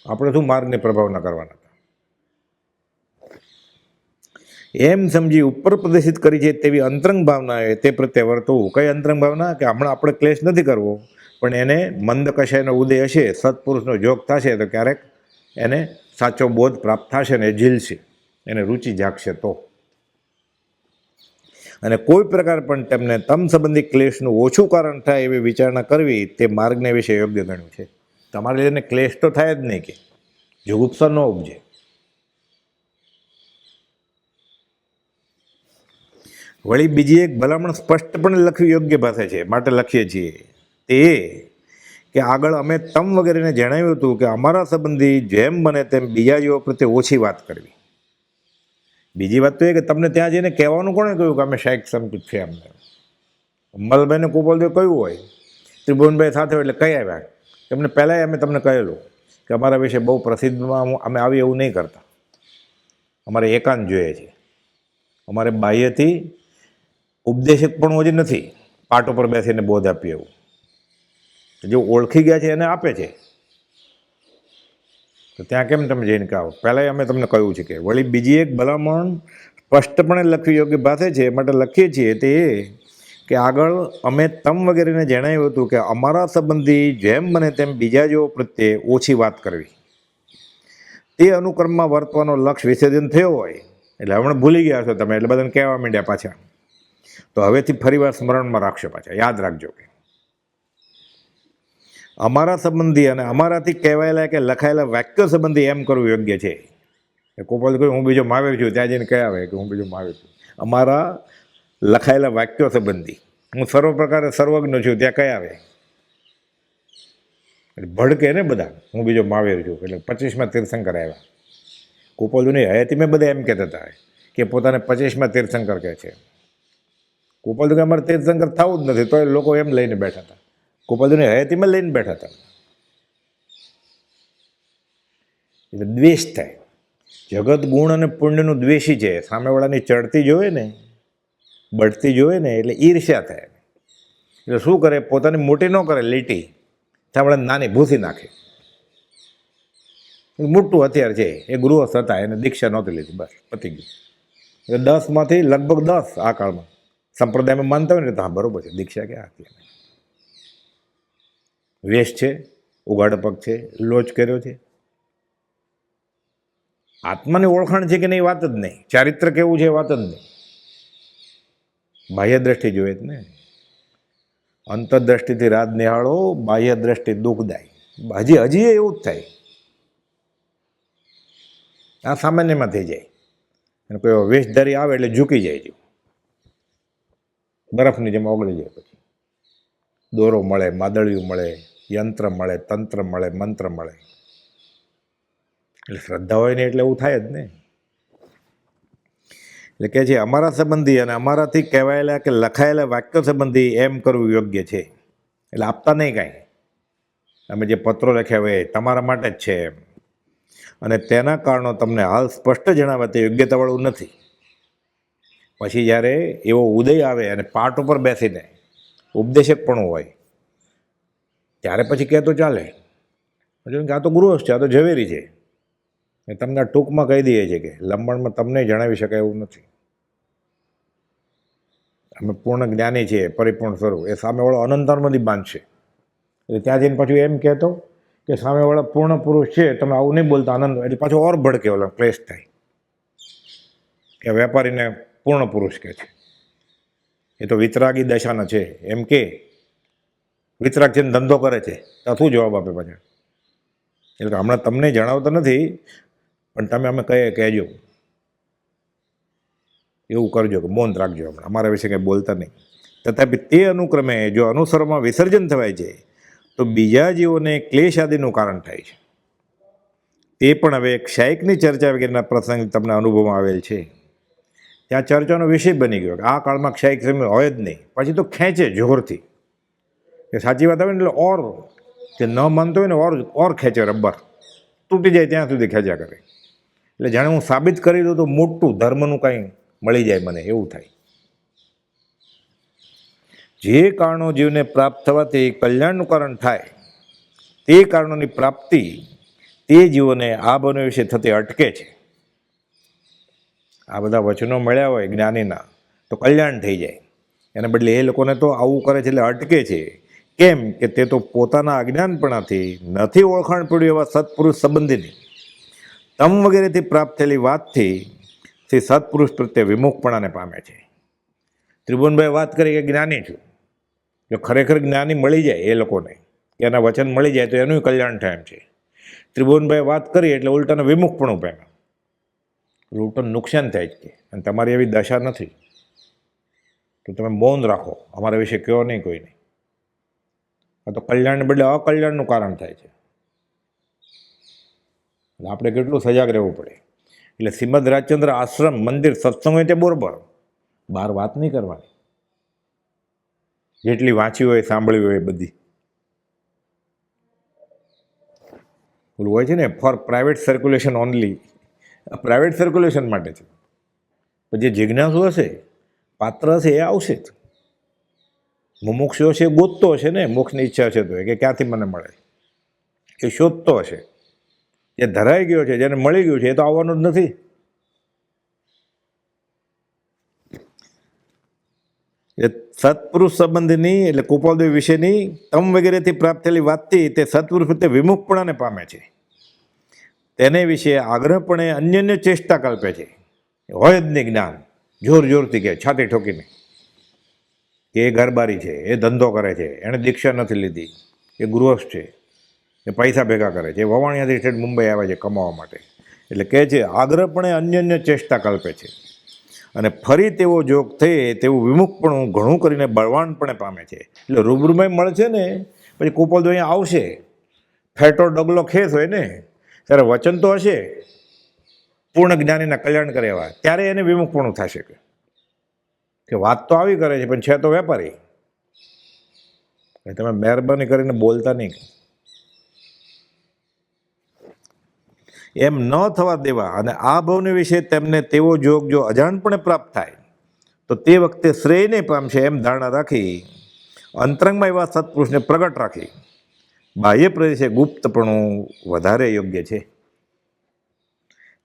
આપણે શું માર્ગને પ્રભાવ ન કરવાના એમ સમજી ઉપર પ્રદર્શિત કરી છે તેવી અંતરંગ ભાવના એ તે પ્રત્યે વર્તવું. કઈ અંતરંગ ભાવના? કે હમણાં આપણે ક્લેશ નથી કરવો, પણ એને મંદ કશાયનો ઉદય હશે, સત્પુરુષનો જોગ થશે તો ક્યારેક એને સાચો બોધ પ્રાપ્ત થશે ને એ ઝીલશે, એને રુચિ જાગશે તો. અને કોઈ પ્રકાર પણ તેમને તમ સંબંધી ક્લેશનું ઓછું કારણ થાય એવી વિચારણા કરવી તે માર્ગને વિશે યોગ્ય ગણ્યું છે. તમારે એને ક્લેશ તો થાય જ નહીં, કે જુગુપ્સા ન ઉપજે. વળી બીજી એક ભલામણ સ્પષ્ટપણે લખવી યોગ્ય ભાષા છે, માટે લખીએ છીએ તે કે આગળ અમે તમ વગેરેને જણાવ્યું હતું કે અમારા સંબંધી જેમ બને તેમ બીજા જેવો પ્રત્યે ઓછી વાત કરવી. બીજી વાત તો એ કે તમને ત્યાં જઈને કહેવાનું કોણે કહ્યું કે અમે શાયક સંકિત છે અમને? અમલભાઈને કોપલદેવ કહ્યું હોય, ત્રિભુવનભાઈ સાથે એટલે કહી આવ્યા. એમને પહેલાંય અમે તમને કહેલું કે અમારા વિશે બહુ પ્રસિદ્ધમાં અમે આવી એવું નહીં કરતા, અમારે એકાંત જોઈએ છે, અમારે બાહ્યથી ઉપદેશક પણ હજી નથી, પાટ ઉપર બેસીને બોધ આપીએ એવું. જે ઓળખી ગયા છે એને આપે છે. તો ત્યાં કેમ તમે જઈને કહો? પહેલાંય અમે તમને કહ્યું છે કે વળી બીજી એક ભલામણ સ્પષ્ટપણે લખવી યોગ્ય ભાષે છે, માટે લખીએ છીએ તે કે આગળ અમે તમ વગેરેને જણાવ્યું હતું કે અમારા સંબંધી જેમ બને તેમ બીજા જેવો પ્રત્યે ઓછી વાત કરવી. તે અનુક્રમમાં વર્તવાનો લક્ષ્ય વિસર્જન થયો હોય એટલે હમણાં ભૂલી ગયા છો તમે, એટલે બધાને કહેવા માંડ્યા પાછા. તો હવેથી ફરીવાર સ્મરણમાં રાખશો, પાછા યાદ રાખજો કે અમારા સંબંધી અને અમારાથી કહેવાયેલા કે લખાયેલા વાક્યો સંબંધી એમ કરવું યોગ્ય છે. કોપલ કહ્યું હું બીજો મહાવીર છું, ત્યાં જઈને કહે આવે કે હું બીજો મહાવીર છું. અમારા લખાયેલા વાક્યો સંબંધી હું સર્વ પ્રકારે સર્વજ્ઞ છું, ત્યાં કહે આવે એટલે ભડકે ને બધા, હું બીજો મહાવીર છું. એટલે 25માં તીર્થંકર આવ્યા. કોપલદુની હયાતીમાં બધા એમ કહેતા હતા કે પોતાને 25માં તીર્થંકર કહે છે. કોપલદુ કે અમારે તીર્થંકર થવું જ નથી, તો એ લોકો એમ લઈને બેઠા હતા, કોપલદુની હયાતીમાં લઈને બેઠા હતા. એટલે દ્વેષ થાય. જગત ગુણ અને પુણ્યનું દ્વેષી છે. સામેવાળાની ચડતી જોવે ને, બઢતી જોવે ને એટલે ઈર્ષ્યા થાય. એટલે શું કરે? પોતાની મોટી ન કરે લીટી, સામેવાળાને નાની ભૂસી નાખે. મોટું હથિયાર છે. એ ગૃહસ્થ હતા, એને દીક્ષા નહોતી લીધી, બસ પતી ગયું. એટલે 10માંથી લગભગ 10 આ કાળમાં સંપ્રદાયમાં માનતા હોય ને તો હા બરોબર છે, દીક્ષા ક્યાં હતી? વેશ છે, ઉઘાડ પગ છે, લોચ કર્યો છે. આત્માની ઓળખાણ છે કે નહીં વાત જ નહીં, ચારિત્ર કેવું છે વાત જ નહીં. બાહ્ય દ્રષ્ટિ જોઈએ જ ને. અંતરદ્રષ્ટિથી રાજ નિહાળો, બાહ્ય દ્રષ્ટિ દુઃખદાય. હજી એવું જ થાય. આ સામાન્યમાં થઈ જાય. અને કોઈ વેશધારી આવે એટલે ઝૂકી જાય છે, બરફની જેમ ઓગળી જાય. પછી દોરો મળે, માદળિયું મળે, યંત્ર મળે, તંત્ર મળે, મંત્ર મળે. એટલે શ્રદ્ધા હોય ને એટલે એવું થાય જ ને. એટલે કે છે અમારા સંબંધી અને અમારાથી કહેવાયેલા કે લખાયેલા વાક્ય સંબંધી એમ કરવું યોગ્ય છે. એટલે આપતા નહીં કાંઈ. અમે જે પત્રો લખ્યા હોય તમારા માટે જ છે એમ, અને તેના કારણો તમને હાલ સ્પષ્ટ જણાવે તે યોગ્યતાવાળું નથી. પછી જ્યારે એવો ઉદય આવે અને પાટ ઉપર બેસીને ઉપદેશક પણ હોય ત્યારે પછી કહેતો ચાલે. કે આ તો ગૃહસ્થ છે, આ તો ઝવેરી છે. એ તમને ટૂંકમાં કહી દઈએ છીએ કે લંબાણમાં તમને જણાવી શકાય એવું નથી. અમે પૂર્ણ જ્ઞાની છીએ, પરિપૂર્ણ સ્વરૂપ. એ સામેવાળો અનંતાનમાંથી બાંધશે. એટલે ત્યાં જઈને પાછું એમ કહેતો કે સામેવાળા પૂર્ણ પુરુષ છે, તમે આવું નહીં બોલતા આનંદ, એટલે પાછું ઓર ભડકે, ઓલા ક્લેશ થાય કે વેપારીને પૂર્ણ પુરુષ કહે છે, એ તો વિતરાગી દશાના છે, એમ કે વિતરાગ છે ધંધો કરે છે, તો શું જવાબ આપે પાછા? એટલે હમણાં તમને જણાવતા નથી, પણ તમે અમે કહેજો, એવું કરજો કે મૌન રાખજો, હમણાં અમારા વિશે કંઈ બોલતા નહીં. તથાપી તે અનુક્રમે જો અનુસરમાં વિસર્જન થવાય છે તો બીજા જીવોને ક્લેશ આદિનું કારણ થાય છે. તે પણ હવે ક્ષાયિકની ચર્ચા વગેરેના પ્રસંગ તમને અનુભવમાં આવેલ છે. ત્યાં ચર્ચાનો વિષય બની ગયો કે આ કાળમાં ક્ષાયિક સમય હોય જ નહીં, પછી તો ખેંચે જોરથી, કે સાચી વાત આવે ને એટલે ઓર, કે ન માનતો હોય ને ઓર ખેંચે, રબર તૂટી જાય ત્યાં સુધી ખેંચ્યા કરે, એટલે જાણે હું સાબિત કરી દઉં તો મોટું ધર્મનું કાંઈ મળી જાય મને, એવું થાય. જે કારણો જીવને પ્રાપ્ત થવાથી કલ્યાણનું કારણ થાય, તે કારણોની પ્રાપ્તિ તે જીવોને આ બનો વિશે થતી અટકે છે. આ બધા વચનો મળ્યા હોય જ્ઞાનીના તો કલ્યાણ થઈ જાય, એને બદલે એ લોકોને તો આવું કરે છે એટલે અટકે છે. કેમ કે તે તો પોતાના અજ્ઞાનપણાથી નથી ઓળખાણ પડ્યું એવા સત્પુરુષ સંબંધીની તમ વગેરેથી પ્રાપ્ત થયેલી વાતથી તે સત્પુરુષ પ્રત્યે વિમુખપણાને પામે છે. ત્રિભુવનભાઈ વાત કરી કે જ્ઞાની છું, જો ખરેખર જ્ઞાની મળી જાય એ લોકોને, કે એના વચન મળી જાય તો એનું કલ્યાણ થાય એમ છે. ત્રિભુવનભાઈ વાત કરી એટલે ઉલટાનું વિમુખપણું પામે, ઉલટાનું નુકસાન થાય છે. અને તમારી એવી દશા નથી તો તમે મૌન રાખો, અમારા વિશે કહો નહીં કોઈને, આ તો કલ્યાણને બદલે અકલ્યાણનું કારણ થાય છે. એટલે આપણે કેટલું સજાગ રહેવું પડે. એટલે શ્રીમદ રાજચંદ્ર આશ્રમ મંદિર સત્સંગ હોય તે બરોબર, બહાર વાત નહીં કરવાની, જેટલી વાંચી હોય સાંભળી હોય બધી. ઓલું હોય છે ને, for private circulation only, private circulation માટે છે. પણ જે જિજ્ઞાસુ હશે, પાત્ર હશે, એ આવશે જ. મુમુક્ષુ હશે, ગોતતો હશે ને, મોક્ષની ઈચ્છા હશે તો કે ક્યાંથી મને મળે, એ શોધતો હશે. જે ધરાઈ ગયો છે, જેને મળી ગયું છે, એ તો આવવાનું જ નથી. એ સત્પુરુષ સંબંધની એટલે કુપાલદેવ વિશેની તમ વગેરેથી પ્રાપ્ત થયેલી વાતથી તે સત્પુરુષ પ્રત્યે વિમુખપણાને પામે છે. તેને વિશે આગ્રહપણે અન્ય ચેષ્ટા કલ્પે છે. હોય જ નહીં જ્ઞાન, જોર જોરથી કે છાતી ઠોકીને કે એ ઘરબારી છે, એ ધંધો કરે છે, એણે દીક્ષા નથી લીધી, એ ગૃહસ્થ છે, એ પૈસા ભેગા કરે છે, એ વવાણિયાથી ઠેઠ મુંબઈ આવે છે કમાવા માટે. એટલે કહે છે આગ્રહપણે અન્ય ચેષ્ટા કલ્પે છે, અને ફરી તેવો જોગ થાય તેવું વિમુખપણું ઘણું કરીને બળવાનપણે પામે છે. એટલે રૂબરૂમાં મળશે ને, પછી કુપાલદેવ અહીંયા આવશે, ફેટો ડગલો ખેસ હોય ને, ત્યારે વચન તો હશે પૂર્ણ જ્ઞાનીના કલ્યાણ કરે એવા, ત્યારે એને વિમુખપણું થશે કે વાત તો આવી કરે છે પણ છે તો વેપારી. તમે મહેરબાની કરીને બોલતા નહીં. એમ ન થવા દેવા, અને આ ભવને વિશે તેમને તેવો જોગ જો અજાણપણે પ્રાપ્ત થાય તો તે વખતે શ્રેયને પામશે એમ ધારણા રાખી અંતરંગમાં એવા સત્પુરુષને પ્રગટ રાખી બાહ્ય પ્રદેશે ગુપ્તપણું વધારે યોગ્ય છે.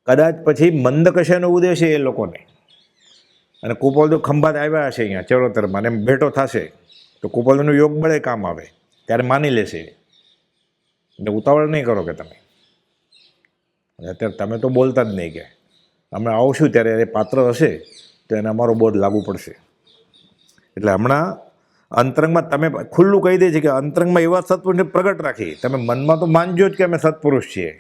કદાચ પછી મંદકશાનો ઉદય છે એ લોકોને, અને કુપાલદેવ ખંભાત આવ્યા હશે અહીંયા ચરોતરમાં, એમ ભેટો થશે તો કુપાલદેવનું યોગ બળે કામ આવે, ત્યારે માની લેશે. એટલે ઉતાવળ નહીં કરો કે તમે અત્યારે તમે તો બોલતા જ નહીં, કે અમે આવશું ત્યારે એ પાત્ર હશે તો એને અમારો બોધ લાગુ પડશે. એટલે હમણાં અંતરંગમાં તમે ખુલ્લું કહી દે છે કે અંતરંગમાં એવા સત્પુરુષને પ્રગટ રાખી, તમે મનમાં તો માનજો જ કે અમે સત્પુરુષ છીએ.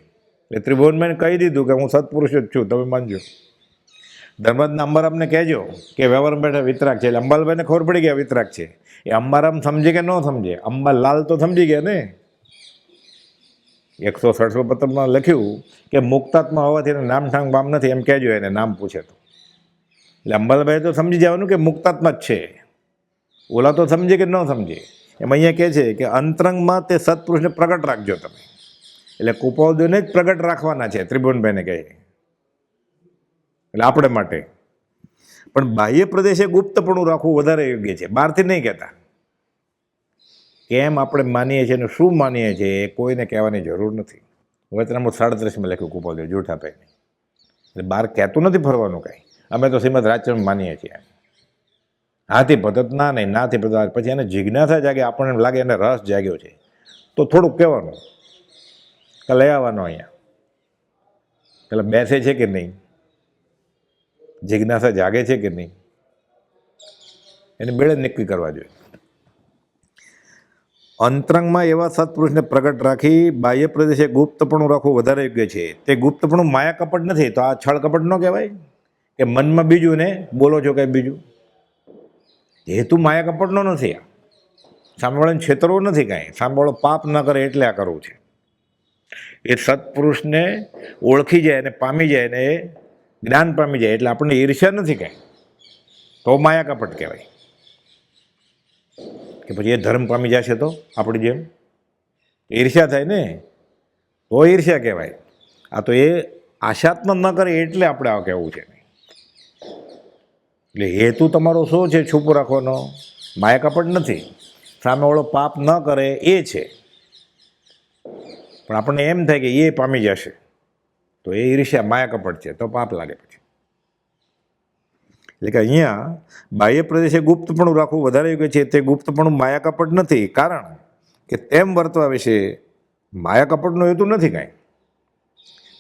એટલે ત્રિભુવનભાઈને કહી દીધું કે હું સત્પુરુષ જ છું, તમે માનજો. ધર્મરાજના અંબારામને કહેજો કે વ્યવહારમાં બેઠા વિતરાગ છે. એટલે અંબાલાભાઈને ખબર પડી ગયા વિતરાગ છે. એ અંબારામ સમજે કે ન સમજે, અંબાલાલ તો સમજી ગયા ને. 167 પત્રમાં લખ્યું કે મુક્તાત્મા હોવાથી એને નામ ઠાંગ બામ નથી, એમ કહેજો એને નામ પૂછે તો. એટલે અંબાલાભાઈ તો સમજી જવાનું કે મુક્તાત્મા જ છે, ઓલા તો સમજે કે ન સમજે. એમ અહીંયા કહે છે કે અંતરંગમાં તે સત્પુરુષને પ્રગટ રાખજો તમે. એટલે કુપાલદેવને જ પ્રગટ રાખવાના છે, ત્રિભુવનભાઈને કહે. એટલે આપણે માટે પણ બાહ્ય પ્રદેશે ગુપ્તપણું રાખવું વધારે યોગ્ય છે, બહારથી નહીં કહેતા. કેમ આપણે માનીએ છીએ અને શું માનીએ છીએ એ કોઈને કહેવાની જરૂર નથી. વચનામૃત 37માં લખ્યું કુપાલદેવ જૂઠા પાઈને. એટલે બહાર કહેતું નથી ફરવાનું કાંઈ. અમે તો શ્રીમદ રાજચંદ્ર માનીએ છીએ. હાથી પદ્ધત ના નહીં, નાથી પદ્ધત પછી એને જિજ્ઞાસા જાગે, આપણને લાગે એને રસ જાગ્યો છે તો થોડુંક કહેવાનું કે લઈ આવવાનો અહીંયા, એટલે બેસે છે કે નહીં, જિજ્ઞાસા જાગે છે કે નહીં, એની બેળે નક્કી કરવા જોઈએ. અંતરંગમાં એવા સત્પુરુષને પ્રગટ રાખી બાહ્ય પ્રદેશે ગુપ્તપણું રાખવું વધારે યોગ્ય છે. તે ગુપ્તપણું માયા કપટ નથી. તો આ છળ કપટ ન કહેવાય કે મનમાં બીજું ને બોલો છો કંઈ બીજું. હેતુ માયા કપટનો નથી. આ સામેવાળાને છેતરવું નથી, કાંઈ સામેવાળો પાપ ન કરે એટલે આ કરવું છે. એ સત્પુરુષને ઓળખી જાય અને પામી જાય ને એ જ્ઞાન પામી જાય એટલે આપણને ઈર્ષ્યા નથી કાંઈ, તો માયા કપટ કહેવાય. કે પછી એ ધર્મ પામી જશે તો આપણી જેમ ઈર્ષ્યા થાય ને, તો ઈર્ષ્યા કહેવાય. આ તો એ આશાત્મક ન કરે એટલે આપણે આ કહેવું છે. એટલે હેતુ તમારો શું છે છૂપું રાખવાનો? માયા કપટ નથી. સામેવાળો પાપ ન કરે એ છે, પણ આપણને એમ થાય કે એ પામી જશે તો એ ઈર્ષ્યા માયા કપટ છે, તો પાપ લાગે પછી. એટલે કે અહીંયા બાહ્ય પ્રદેશે ગુપ્તપણું રાખવું વધારે યોગ્ય છે. તે ગુપ્તપણું માયા કપટ નથી, કારણ કે તેમ વર્તવા વિશે માયા કપટનો હેતુ નથી કાંઈ.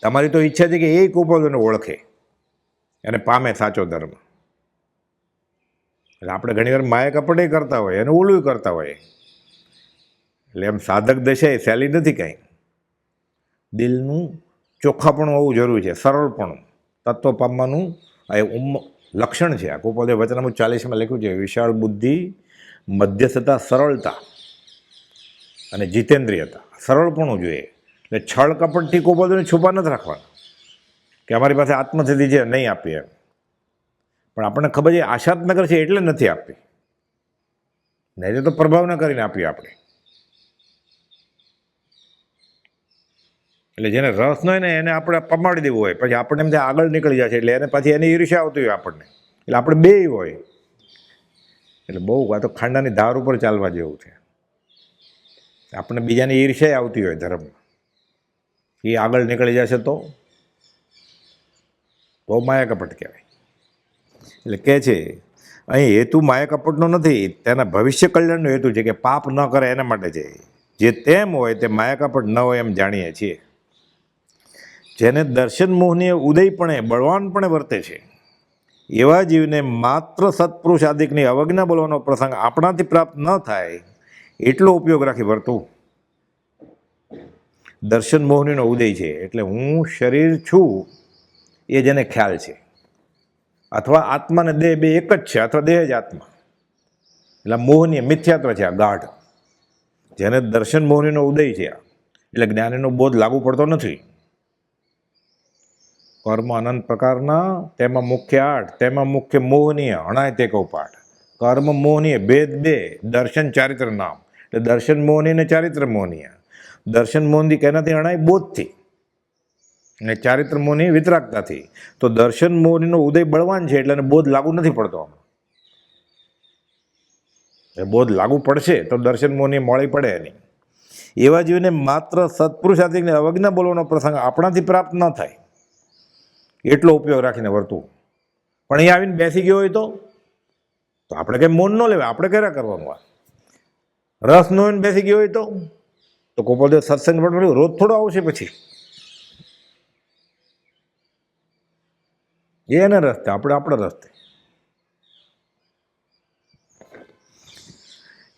તમારી તો ઈચ્છા છે કે એ કુપોદોને ઓળખે અને પામે સાચો ધર્મ. એટલે આપણે ઘણીવાર માયા કપટે કરતા હોય અને ઓલું કરતા હોય. એટલે એમ સાધક દશા એ સહેલી નથી કાંઈ. દિલનું ચોખ્ખાપણું હોવું જરૂરી છે, સરળપણું, તત્વ પામવાનું આ લક્ષણ છે. આ કુપોદે વચનામૃત 40માં લખ્યું છે, વિશાળ બુદ્ધિ, મધ્યસ્થતા, સરળતા અને જીતેન્દ્રિયતા. સરળપણું જોઈએ. એટલે છળ કપટથી કુપોદોને છુપા નથી રાખવાના કે અમારી પાસે આત્મસિદ્ધિ છે નહીં આપીએ એમ. પણ આપણને ખબર છે આશાત્મક છે એટલે નથી આપી, નહીં તો પ્રભાવના કરીને આપીએ આપણે. એટલે જેને રસ ન હોય ને એને આપણે પમાડી દેવું હોય, પછી આપણને એમ થાય આગળ નીકળી જાય છે, એટલે એને પછી એની ઈર્ષ્યા આવતી હોય આપણને. એટલે આપણે બે હોય. એટલે બહુ આ તો ખાંડાની ધાર ઉપર ચાલવા જેવું છે. આપણને બીજાની ઈર્ષ્યા આવતી હોય ધર્મમાં, એ આગળ નીકળી જશે તો માયા કપટ કહેવાય. એટલે કહે છે અહીં હેતુ માયા કપટનો નથી, તેના ભવિષ્ય કલ્યાણનો હેતુ છે કે પાપ ન કરે એના માટે છે. જે તેમ હોય તે માયા કપટ ન હોય એમ જાણીએ છીએ. જેને દર્શન મોહનીય ઉદયપણે બળવાનપણે વર્તે છે એવા જીવને માત્ર સત્પુરુષ આદિકની અવજ્ઞા બોલવાનો પ્રસંગ આપણાથી પ્રાપ્ત ન થાય એટલો ઉપયોગ રાખી વર્તવું. દર્શન મોહનીનો ઉદય છે એટલે હું શરીર છું એ જેને ખ્યાલ છે, અથવા આત્મા ને દેહ બે એક જ છે, અથવા દેહ જ આત્મા. એટલે મોહનીય મિથ્યાત્વ છે આ ગાઢ. જેને દર્શન મોહનીનો ઉદય છે એટલે જ્ઞાનીનો બોધ લાગુ પડતો નથી. કર્મ અનંત પ્રકારના, તેમાં મુખ્ય 8, તેમાં મુખ્ય મોહનીય અણાય તે કહું પાઠ. કર્મ મોહનીય ભેદ 2, દર્શન ચારિત્ર નામ. એટલે દર્શન મોહનીય ને ચારિત્ર મોહનીય. દર્શન મોહની કેનાથી અણાય? બોધથી. અને ચારિત્ર મોહની વિતરાગતાથી. તો દર્શન મોહનીનો ઉદય બળવાન છે એટલે બોધ લાગુ નથી પડતો. એ બોધ લાગુ પડશે તો દર્શન મોહની મોળી પડે નહીં. એવા જીવને માત્ર સત્પુરુષ આદિકને અવજ્ઞા બોલવાનો પ્રસંગ આપણાથી પ્રાપ્ત ન થાય એટલો ઉપયોગ રાખીને વર્તવું. પણ અહીં આવીને બેસી ગયો હોય તો આપણે કંઈ મૌન ન લેવાય, આપણે કર્યા કરવાનું. રસ ન હોય ને બેસી ગયો હોય તો કોપોદે સત્સંગ પણ રોજ થોડો આવશે પછી. એને રસ્તે, આપણે આપણા રસ્તે.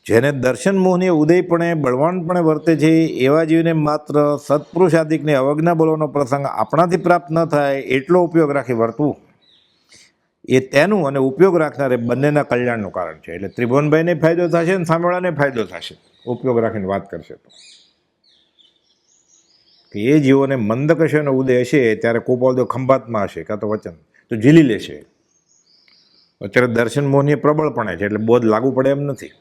જેને દર્શન મોહની ઉદયપણે બળવાનપણે વર્તે છે એવા જીવને માત્ર સત્પુરુષ આદિકને અવજ્ઞા બોલવાનો પ્રસંગ આપણાથી પ્રાપ્ત ન થાય એટલો ઉપયોગ રાખી વર્તવું એ તેનું અને ઉપયોગ રાખનારે બંનેના કલ્યાણનું કારણ છે. એટલે ત્રિભુવનભાઈને ફાયદો થશે અને સામેવાળાને ફાયદો થશે ઉપયોગ રાખીને વાત કરશે તો. કે એ જીવોને મંદકશયનો ઉદય હશે ત્યારે કુપોદો ખંભાતમાં હશે કાં તો વચન તો ઝીલી લેશે. અત્યારે દર્શન મોહનીય પ્રબળપણે છે એટલે બોધ લાગુ પડે એમ નથી.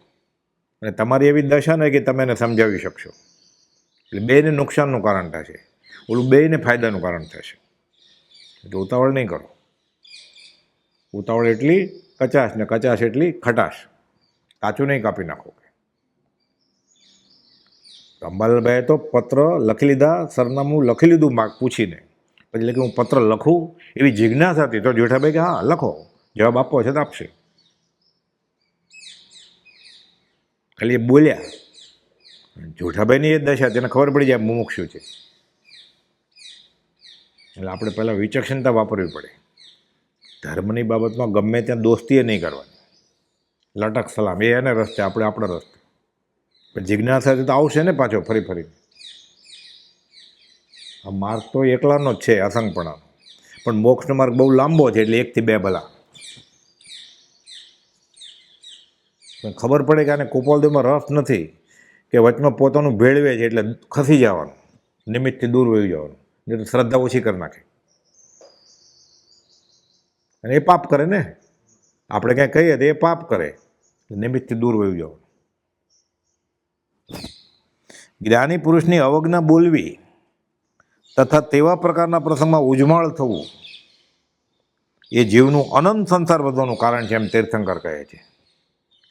અને તમારી એવી દશા નહીં કે તમે એને સમજાવી શકશો. એટલે બેને નુકસાનનું કારણ થશે, ઓલું બેને ફાયદાનું કારણ થશે. એટલે ઉતાવળ નહીં કરો. ઉતાવળ એટલી કચાશ ને કચાશ એટલી ખટાશ. કાચું નહીં કાપી નાખો. અંબાલાલભાઈએ તો પત્ર લખી લીધા, સરનામું લખી લીધું પૂછીને, પછી એટલે કે હું પત્ર લખું એવી જિજ્ઞાસા હતી. તો જેઠાભાઈ કે હા લખો, જવાબ આપવો છે તો આપશે. ખાલી એ બોલ્યા જેઠાભાઈની એ જ દશા, તેને ખબર પડી જાય મુમુક્ષુ છે. એટલે આપણે પહેલાં વિચક્ષણતા વાપરવી પડે. ધર્મની બાબતમાં ગમે ત્યાં દોસ્તીએ નહીં કરવાની, લટક સલામ, એ એને રસ્તે, આપણે આપણા રસ્તે. પણ જિજ્ઞાસાથી તો આવશે ને પાછો ફરી ફરીને. આ માર્ગ તો એકલાનો જ છે, અસંગપણાનો, પણ મોક્ષનો માર્ગ બહુ લાંબો છે, એટલે 1 થી 2 ભલા. પણ ખબર પડે કે આને કુપોલદેવમાં રસ નથી, કે વચમાં પોતાનું ભેળવે છે, એટલે ખસી જવાનું, નિમિત્તથી દૂર વહી જવાનું, નહીં તો શ્રદ્ધા ઓછી કરી નાખે. અને એ પાપ કરે ને, આપણે ક્યાંય કહીએ તો એ પાપ કરે, નિમિત્તથી દૂર વહી જવાનું. જ્ઞાની પુરુષની અવજ્ઞા બોલવી તથા તેવા પ્રકારના પ્રસંગમાં ઉજમાળ થવું એ જીવનું અનંત સંસાર વધવાનું કારણ છે, એમ તીર્થંકર કહે છે.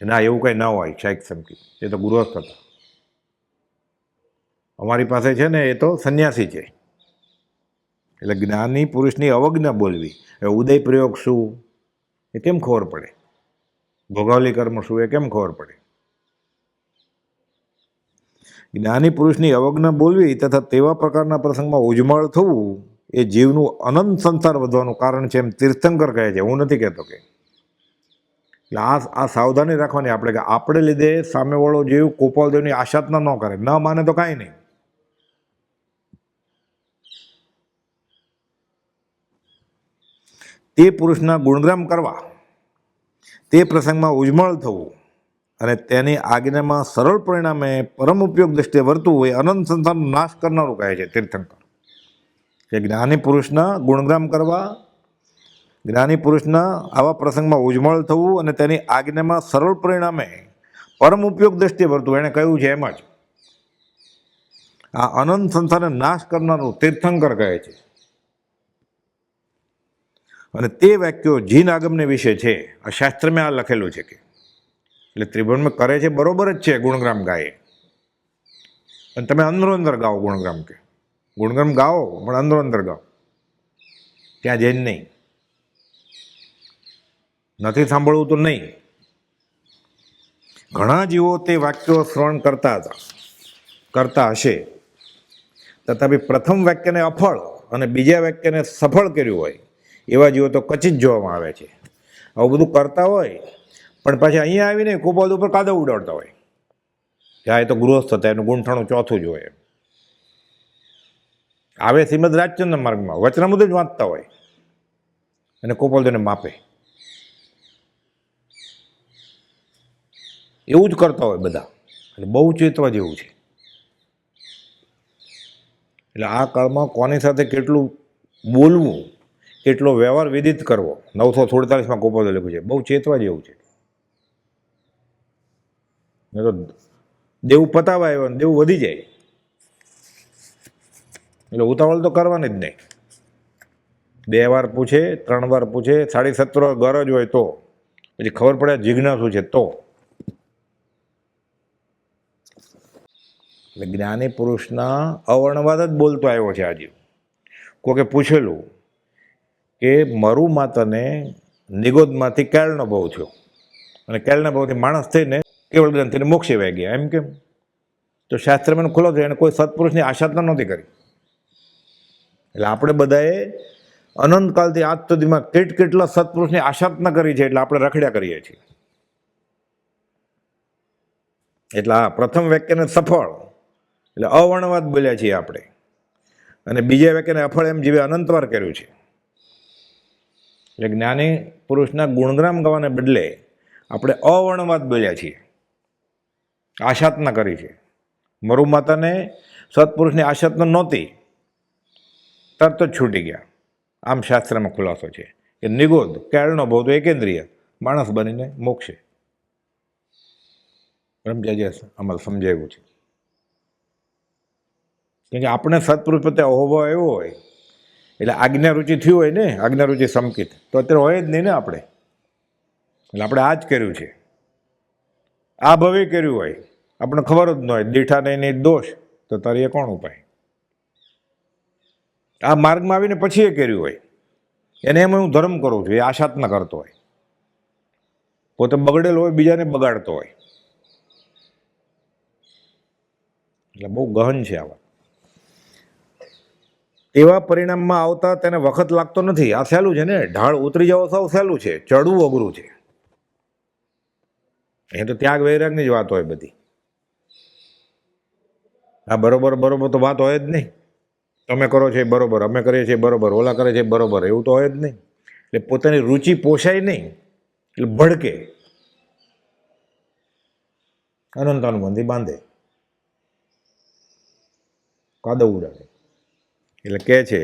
ના, એવું કંઈ ના હોય શાયક સમકી, એ તો ગૃહસ્થ હતા. અમારી પાસે છે ને એ તો સંન્યાસી છે. એટલે જ્ઞાની પુરુષની અવજ્ઞા બોલવી, હવે ઉદય પ્રયોગ શું એ કેમ ખબર પડે, ભોગાવલી કર્મ શું એ કેમ ખબર પડે. જ્ઞાની પુરુષની અવજ્ઞા બોલવી તથા તેવા પ્રકારના પ્રસંગમાં ઉજમાળ થવું એ જીવનું અનંત સંસાર વધવાનું કારણ છે, એમ તીર્થંકર કહે છે. હું નથી કહેતો કે. એટલે આ સાવધાની રાખવાની આપણે, કે આપણે લીધે સામેવાળો જીવ કુપાલદેવની આશાતના ન કરે, ન માને તો કાંઈ નહીં. તે પુરુષના ગુણગ્રામ કરવા, તે પ્રસંગમાં ઉજમળ થવું અને તેની આજ્ઞામાં સરળ પરિણામે પરમ ઉપયોગ દ્રષ્ટિએ વર્તવું એ અનંત સંસારનો નાશ કરનારું કહે છે તીર્થંકર. કે જ્ઞાની પુરુષના ગુણગ્રામ કરવા, જ્ઞાની પુરુષના આવા પ્રસંગમાં ઉજમળ થવું અને તેની આજ્ઞામાં સરળ પરિણામે પરમ ઉપયોગ દ્રષ્ટિએ વર્તવું, એણે કહ્યું છે એમ જ. આ અનંત સંસારને નાશ કરનારું તીર્થંકર કહે છે. અને તે વાક્યો જીન આગમને વિશે છે. આ શાસ્ત્રમાં આ લખેલું છે કે, એટલે ત્રિભુવનમાં કરે છે બરોબર જ છે, ગુણગ્રામ ગાય. અને તમે અંદરો અંદર ગાઓ ગુણગ્રામ, કે ગુણગ્રામ ગાઓ પણ અંદરો અંદર ગાઓ, ત્યાં જઈને નહીં. નથી સાંભળવું તો નહીં. ઘણા જીવો તે વાક્યો શ્રવણ કરતા હશે, તથાપિ પ્રથમ વાક્યને અફળ અને બીજા વાક્યને સફળ કર્યું હોય એવા જીવો તો કચિત જોવામાં આવે છે. આવું બધું કરતા હોય પણ પાછી અહીંયા આવીને કુપાલ ઉપર કાદવ ઉડાડતા હોય, ત્યાં એ તો ગૃહસ્થ હતા, એનું ગુંઠાણું ચોથું જ હોય. આવે શ્રીમદ રાજચંદ્ર માર્ગમાં વચનામૃત જ વાંચતા હોય અને કુપાલદેવને માપે, એવું જ કરતા હોય બધા. એટલે બહુ ચેતવા જેવું છે. એટલે આ કાળમાં કોની સાથે કેટલું બોલવું, કેટલો વ્યવહાર વિદિત કરવો, 947માં કુપાલદેવે લખ્યું છે. બહુ ચેતવા જેવું છે. તો દેવું પતાવા આવ્યો ને દેવું વધી જાય, એટલે ઉતાવળ તો કરવાની જ નહીં. 2 વાર પૂછે, 3 વાર પૂછે, 17.5 ગરજ હોય તો, પછી ખબર પડે જિજ્ઞાસુ છે તો. એટલે જ્ઞાની પુરુષના અવર્ણવાદ જ બોલતો આવ્યો છે આજે. કોકે પૂછેલું કે મરુ માતાને નિગોદમાંથી કેળનો ભાવ થયો, અને કેળના ભાવથી માણસ થઈને કેવળ ગ્રંથિને મોક્ષે વહી ગયા, એમ કેમ? તો શાસ્ત્રમાં ખુલ્લો થયો, એને કોઈ સત્પુરુષની આશાતના નહોતી કરી. એટલે આપણે બધાએ અનંતકાલથી આજ સુધીમાં કેટલા સત્પુરુષની આશાતના કરી છે, એટલે આપણે રખડ્યા કરીએ છીએ. એટલે આ પ્રથમ વાક્યને સફળ એટલે અવર્ણવાદ બોલ્યા છીએ આપણે, અને બીજા વાક્યને અફળ એમ જેવી અનંતવાર કર્યું છે. એટલે જ્ઞાની પુરુષના ગુણગ્રામ ગાવાને બદલે આપણે અવર્ણવાદ બોલ્યા છીએ, આશાતના કરી છે. મરુ માતાને સત્પુરુષની આશાતના નહોતી, તરત જ છૂટી ગયા. આમ શાસ્ત્રમાં ખુલાસો છે કે નિગોદ કેળનો ભાવ તો એકેન્દ્રિય માણસ બનીને મોક્ષે. બ્રહ્મચાર્ય અમલ સમજાવ્યું છે. કેમ કે આપણે સત્પુરુષ પ્રત્યે અહોભાવ આવ્યો હોય, એટલે આજ્ઞારુચિ થયું હોય ને, આજ્ઞારુચિ સંકિત તો અત્યારે હોય જ નહીં ને આપણે. એટલે આપણે આ જ કર્યું છે, આ ભવે કર્યું હોય, આપણે ખબર જ ન હોય, દીઠા નહીં દોષ તો તારી એ કોણ ઉપાય. આ માર્ગમાં આવીને પછી એ કર્યું હોય, એને એમ હું ધર્મ કરું છું, એ આશાતના કરતો હોય, પોતે બગડેલો હોય, બીજાને બગાડતો હોય. એટલે બહુ ગહન છે આવા. એવા પરિણામમાં આવતા તેને વખત લાગતો નથી. આ સહેલું છે ને, ઢાળ ઉતરી જવો સાવ સહેલું છે, ચડવું અઘરું છે. એ તો ત્યાગ વૈરાગની જ વાત હોય બધી. આ બરોબર બરોબર તો વાત હોય જ નહીં. તમે કરો છો એ બરોબર, અમે કરીએ છીએ બરોબર, ઓલા કરે છે બરોબર, એવું તો હોય જ નહીં. એટલે પોતાની રુચિ પોષાય નહીં એટલે ભડકે, અનંતાનુબંધી બાંધે, કાદવ ઉડાડે. એટલે કહે છે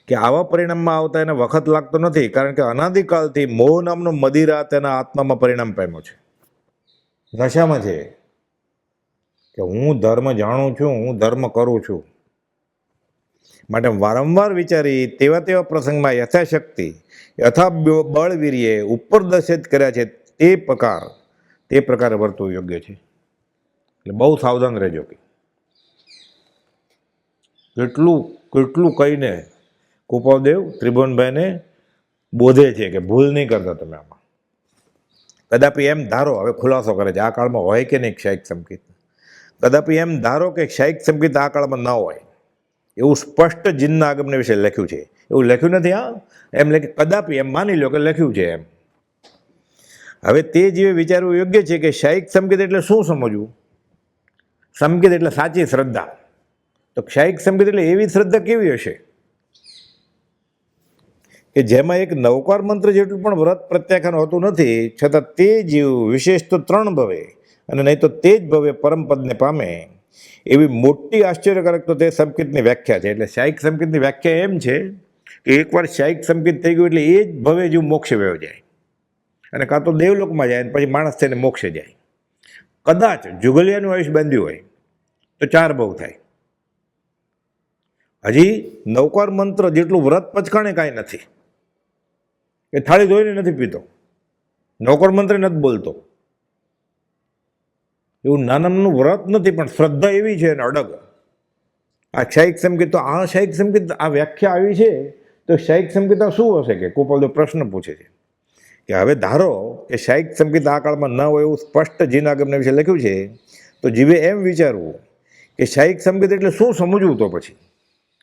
કે આવા પરિણામમાં આવતા એને વખત લાગતો નથી, કારણ કે અનાદિકાળથી મોહ નામનો મદિરા તેના આત્મામાં પરિણામ પામ્યો છે. નશામાં છે કે હું ધર્મ જાણું છું, હું ધર્મ કરું છું. માટે વારંવાર વિચારી તેવા તેવા પ્રસંગમાં યથાશક્તિ યથા બળવીર્યે ઉપરદર્શિત કર્યા છે તે પ્રકારે વર્તવું યોગ્ય છે. એટલે બહુ સાવધાન રહેજો. કે કેટલું કહીને કૃપાદેવ ત્રિભુવનભાઈને બોધે છે કે ભૂલ નહીં કરતા તમે આમાં. કદાપી એમ ધારો, હવે ખુલાસો કરે છે, આ કાળમાં હોય કે નહીં ક્ષાયિક સંકેત. કદાપી એમ ધારો કે ક્ષાયિક સંકેત આ કાળમાં ન હોય, એવું સ્પષ્ટ જીનના આગમને વિશે લખ્યું છે. એવું લખ્યું નથી, હા, એમ લખી કદાપી એમ માની લો કે લખ્યું છે એમ. હવે તે જીવે વિચારવું યોગ્ય છે કે ક્ષાયિક સંકેત એટલે શું સમજવું. સંકેત એટલે સાચી શ્રદ્ધા. તો ક્ષાયિક સંકેત એટલે એવી શ્રદ્ધા કેવી હશે કે જેમાં એક નવકાર મંત્ર જેટલું પણ વ્રત પ્રત્યાખ્યાન હોતું નથી, છતાં તે જીવ વિશેષ તો 3 ભવે અને નહીં તો તે જ ભવે પરમપદને પામે, એવી મોટી આશ્ચર્યકારક તો તે સંકેતની વ્યાખ્યા છે. એટલે ક્ષાયિક સંકેતની વ્યાખ્યા એમ છે કે એકવાર ક્ષાયિક સંકેત થઈ ગયું એટલે એ જ ભવે જીવ મોક્ષે વયો જાય, અને કાં તો દેવલોકમાં જાય અને પછી માણસ થઈને મોક્ષે જાય. કદાચ જુગલિયાનું આયુષ્ય બાંધ્યું હોય તો 4 ભવ થાય. હજી નવકાર મંત્ર જેટલું વ્રત પચકાણે કાંઈ નથી. એ થાળી ધોઈને નથી પીતો, નવકાર મંત્ર નથી બોલતો, એવું નાનાનું વ્રત નથી, પણ શ્રદ્ધા એવી છે ને અડગ. આ ક્ષાયિક સંકેત, તો આ ક્ષાયિક સંકેત આ વ્યાખ્યા આવી છે તો ક્ષાયિક સંકેત શું હશે કે ગોપાલદેવ પ્રશ્ન પૂછે છે કે હવે ધારો કે ક્ષાયિક સંકેત આ કાળમાં ન હોય એવું સ્પષ્ટ જીનાગમને વિશે લખ્યું છે, તો જીવે એમ વિચારવું કે ક્ષાયિક સંકેત એટલે શું સમજવું. તો પછી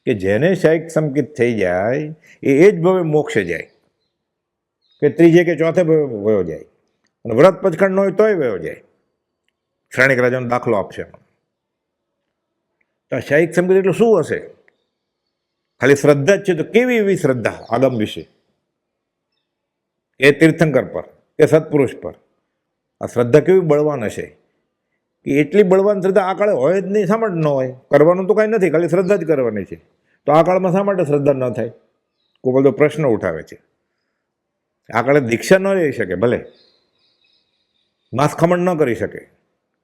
કે જેને ક્ષાયિક સંકેત થઈ જાય એ જ ભવે મોક્ષે જાય, કે ત્રીજે કે ચોથે ભવે વયો જાય, અને વ્રત પચકાણ ન હોય તોય વયો જાય. શ્રેણિક રાજાનો દાખલો આપશે. તો ક્ષાયિક સંકેત એટલે શું હશે? ખાલી શ્રદ્ધા જ છે, તો કેવી એવી શ્રદ્ધા આગમ વિશે, એ તીર્થંકર પર, એ સત્પુરુષ પર. આ શ્રદ્ધા કેવી બળવાન હશે કે એટલી બળવાન શ્રદ્ધા આ કાળે હોય જ નહીં. શા માટે ન હોય? કરવાનું તો કાંઈ નથી, ખાલી શ્રદ્ધા જ કરવાની છે. તો આ કાળમાં શા માટે શ્રદ્ધા ન થાય? કોઈ બધો પ્રશ્ન ઉઠાવે છે. આ કાળે દીક્ષા ન લઈ શકે, ભલે માંસ ખમણ ન કરી શકે,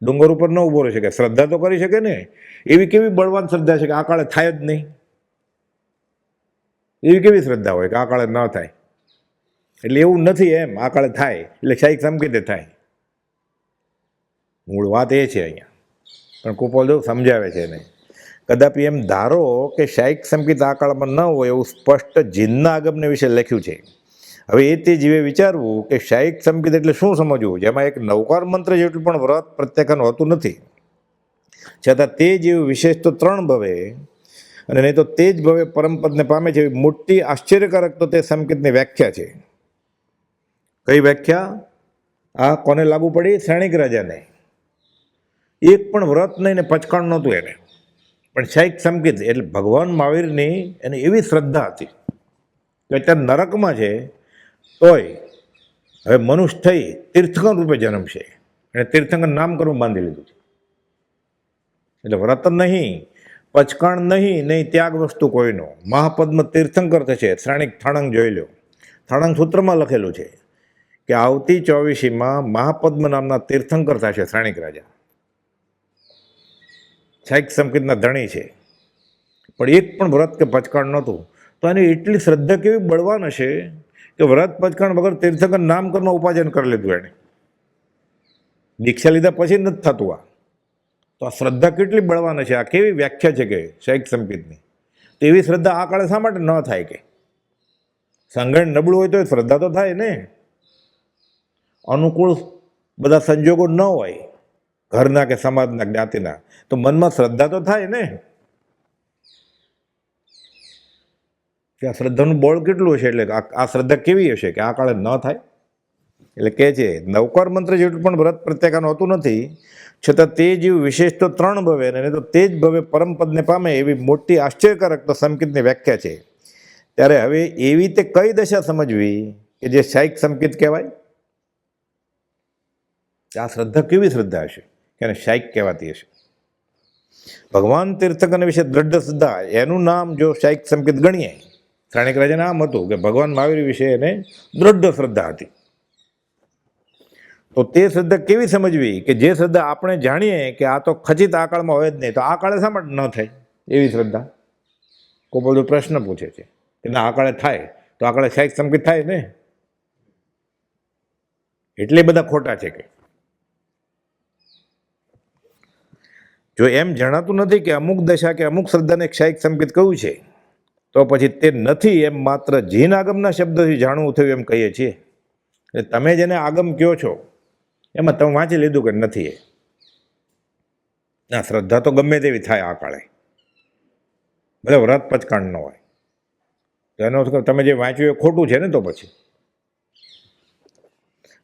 ડુંગર ઉપર ન ઊભો રહી શકે, શ્રદ્ધા તો કરી શકે ને. એવી કેવી બળવાન શ્રદ્ધા છે કે આ કાળે થાય જ નહીં? એવી કેવી શ્રદ્ધા હોય કે આ કાળે ન થાય? એટલે એવું નથી એમ, આ કાળે થાય એટલે ક્ષાયિક સંકેતે થાય. મૂળ વાત એ છે અહીંયા, પણ કૃપાલદેવ સમજાવે છે એને. કદાપી એમ ધારો કે ક્ષાયિક સંકેત આ કાળમાં ન હોય એવું સ્પષ્ટ જીનના આગમને વિશે લખ્યું છે. હવે એ તે જીવે વિચારવું કે ક્ષાયિક સંકેત એટલે શું સમજવું, જેમાં એક નવકાર મંત્ર જેટલું પણ વ્રત પ્રત્યાખ્યાન હોતું નથી, છતાં તે જીવ વિશેષ તો 3 ભવે અને નહીં તો તે જ ભવે પરમપદને પામે છે. એવી મોટી આશ્ચર્યકારક તો તે સંકેતની વ્યાખ્યા છે. કઈ વ્યાખ્યા? આ કોને લાગુ પડી? શ્રેણિક રાજાને. એક પણ વ્રત નહીં ને પચકાણ નહોતું એને, પણ ક્ષાયિક સંકેત એટલે ભગવાન મહાવીરની એની એવી શ્રદ્ધા હતી કે અત્યારે નરકમાં છે તોય હવે મનુષ્ય થઈ તીર્થંકર રૂપે જન્મશે, અને તીર્થંકર નામકરણ બાંધી લીધું છે. એટલે વ્રત નહીં, પચકાણ નહીં ત્યાગ વસ્તુ કોઈનો. મહાપદ્મ તીર્થંકર થશે. શ્રેણિક થાણંગ જોઈ લો, થાણંગ સૂત્રમાં લખેલું છે કે આવતી 24મીમાં મહાપદ્મ નામના તીર્થંકર થશે શ્રેણિક રાજા. ક્ષાયિક સંકેતના ધણી છે, પણ એક પણ વ્રત કે પચકાણ નહોતું. તો એની એટલી શ્રદ્ધા કેવી બળવાન હશે કે વ્રત પચકાણ વગર તીર્થંકર નામકર્મમાં ઉપાર્જન કરી લીધું એણે. દીક્ષા લીધા પછી નથી થતું આ. તો આ શ્રદ્ધા કેટલી બળવાન હશે, આ કેવી વ્યાખ્યા છે કે ક્ષાયિક સંકેતની. તો એવી શ્રદ્ધા આ કાળે શા માટે ન થાય? કે સંગઠન નબળું હોય તો શ્રદ્ધા તો થાય ને. અનુકૂળ બધા સંજોગો ન હોય, ઘરના કે સમાજના જ્ઞાતિના, તો મનમાં શ્રદ્ધા તો થાય ને કે આ શ્રદ્ધાનું બળ કેટલું હશે, એટલે આ શ્રદ્ધા કેવી હશે કે આ કાળે ન થાય. એટલે કહે છે નવકાર મંત્ર જેટલું પણ વ્રત પ્રત્યેકાનું હોતું નથી, છતાં તે જીવ વિશેષ તો 3 ભવે અને તો તે જ ભવે પરમપદને પામે એવી મોટી આશ્ચર્યકારક તો સંકિતની વ્યાખ્યા છે. ત્યારે હવે એવી તે કઈ દશા સમજવી કે જે શાયિક સંકિત કહેવાય? આ શ્રદ્ધા કેવી શ્રદ્ધા હશે કે એને શાયિક કહેવાતી હશે? ભગવાન તીર્થંકર વિશે દ્રઢ શ્રદ્ધા, એનું નામ જો શાયિક સંકિત ગણીએ, સ્થાનિક રાજાને આમ હતું કે ભગવાન મહાવીર વિશે એને દ્રઢ શ્રદ્ધા હતી. તો તે શ્રદ્ધા કેવી સમજવી કે જે શ્રદ્ધા આપણે જાણીએ કે આ તો ખચિત આ કાળમાં હોય જ નહીં, તો આ કાળે શા માટે ન થાય એવી શ્રદ્ધા? કોઈ બધો પ્રશ્ન પૂછે છે કે ના આ કાળે થાય, તો આ કાળે શાયિક સંકિત થાય ને. એટલે બધા ખોટા છે કે જો એમ જણાતું નથી કે અમુક દશા કે અમુક શ્રદ્ધાને શાયિક સંકિત કહ્યું છે, તો પછી તે નથી એમ માત્ર જીન આગમના શબ્દથી જાણવું થયું એમ કહીએ છીએ. એટલે તમે જેને આગમ કહો છો એમાં તમે વાંચી લીધું કે નથી એ? ના, શ્રદ્ધા તો ગમે તેવી થાય આ કાળે, ભલે વ્રત પચકાંડ ન હોય. એનો તમે જે વાંચ્યું એ ખોટું છે ને. તો પછી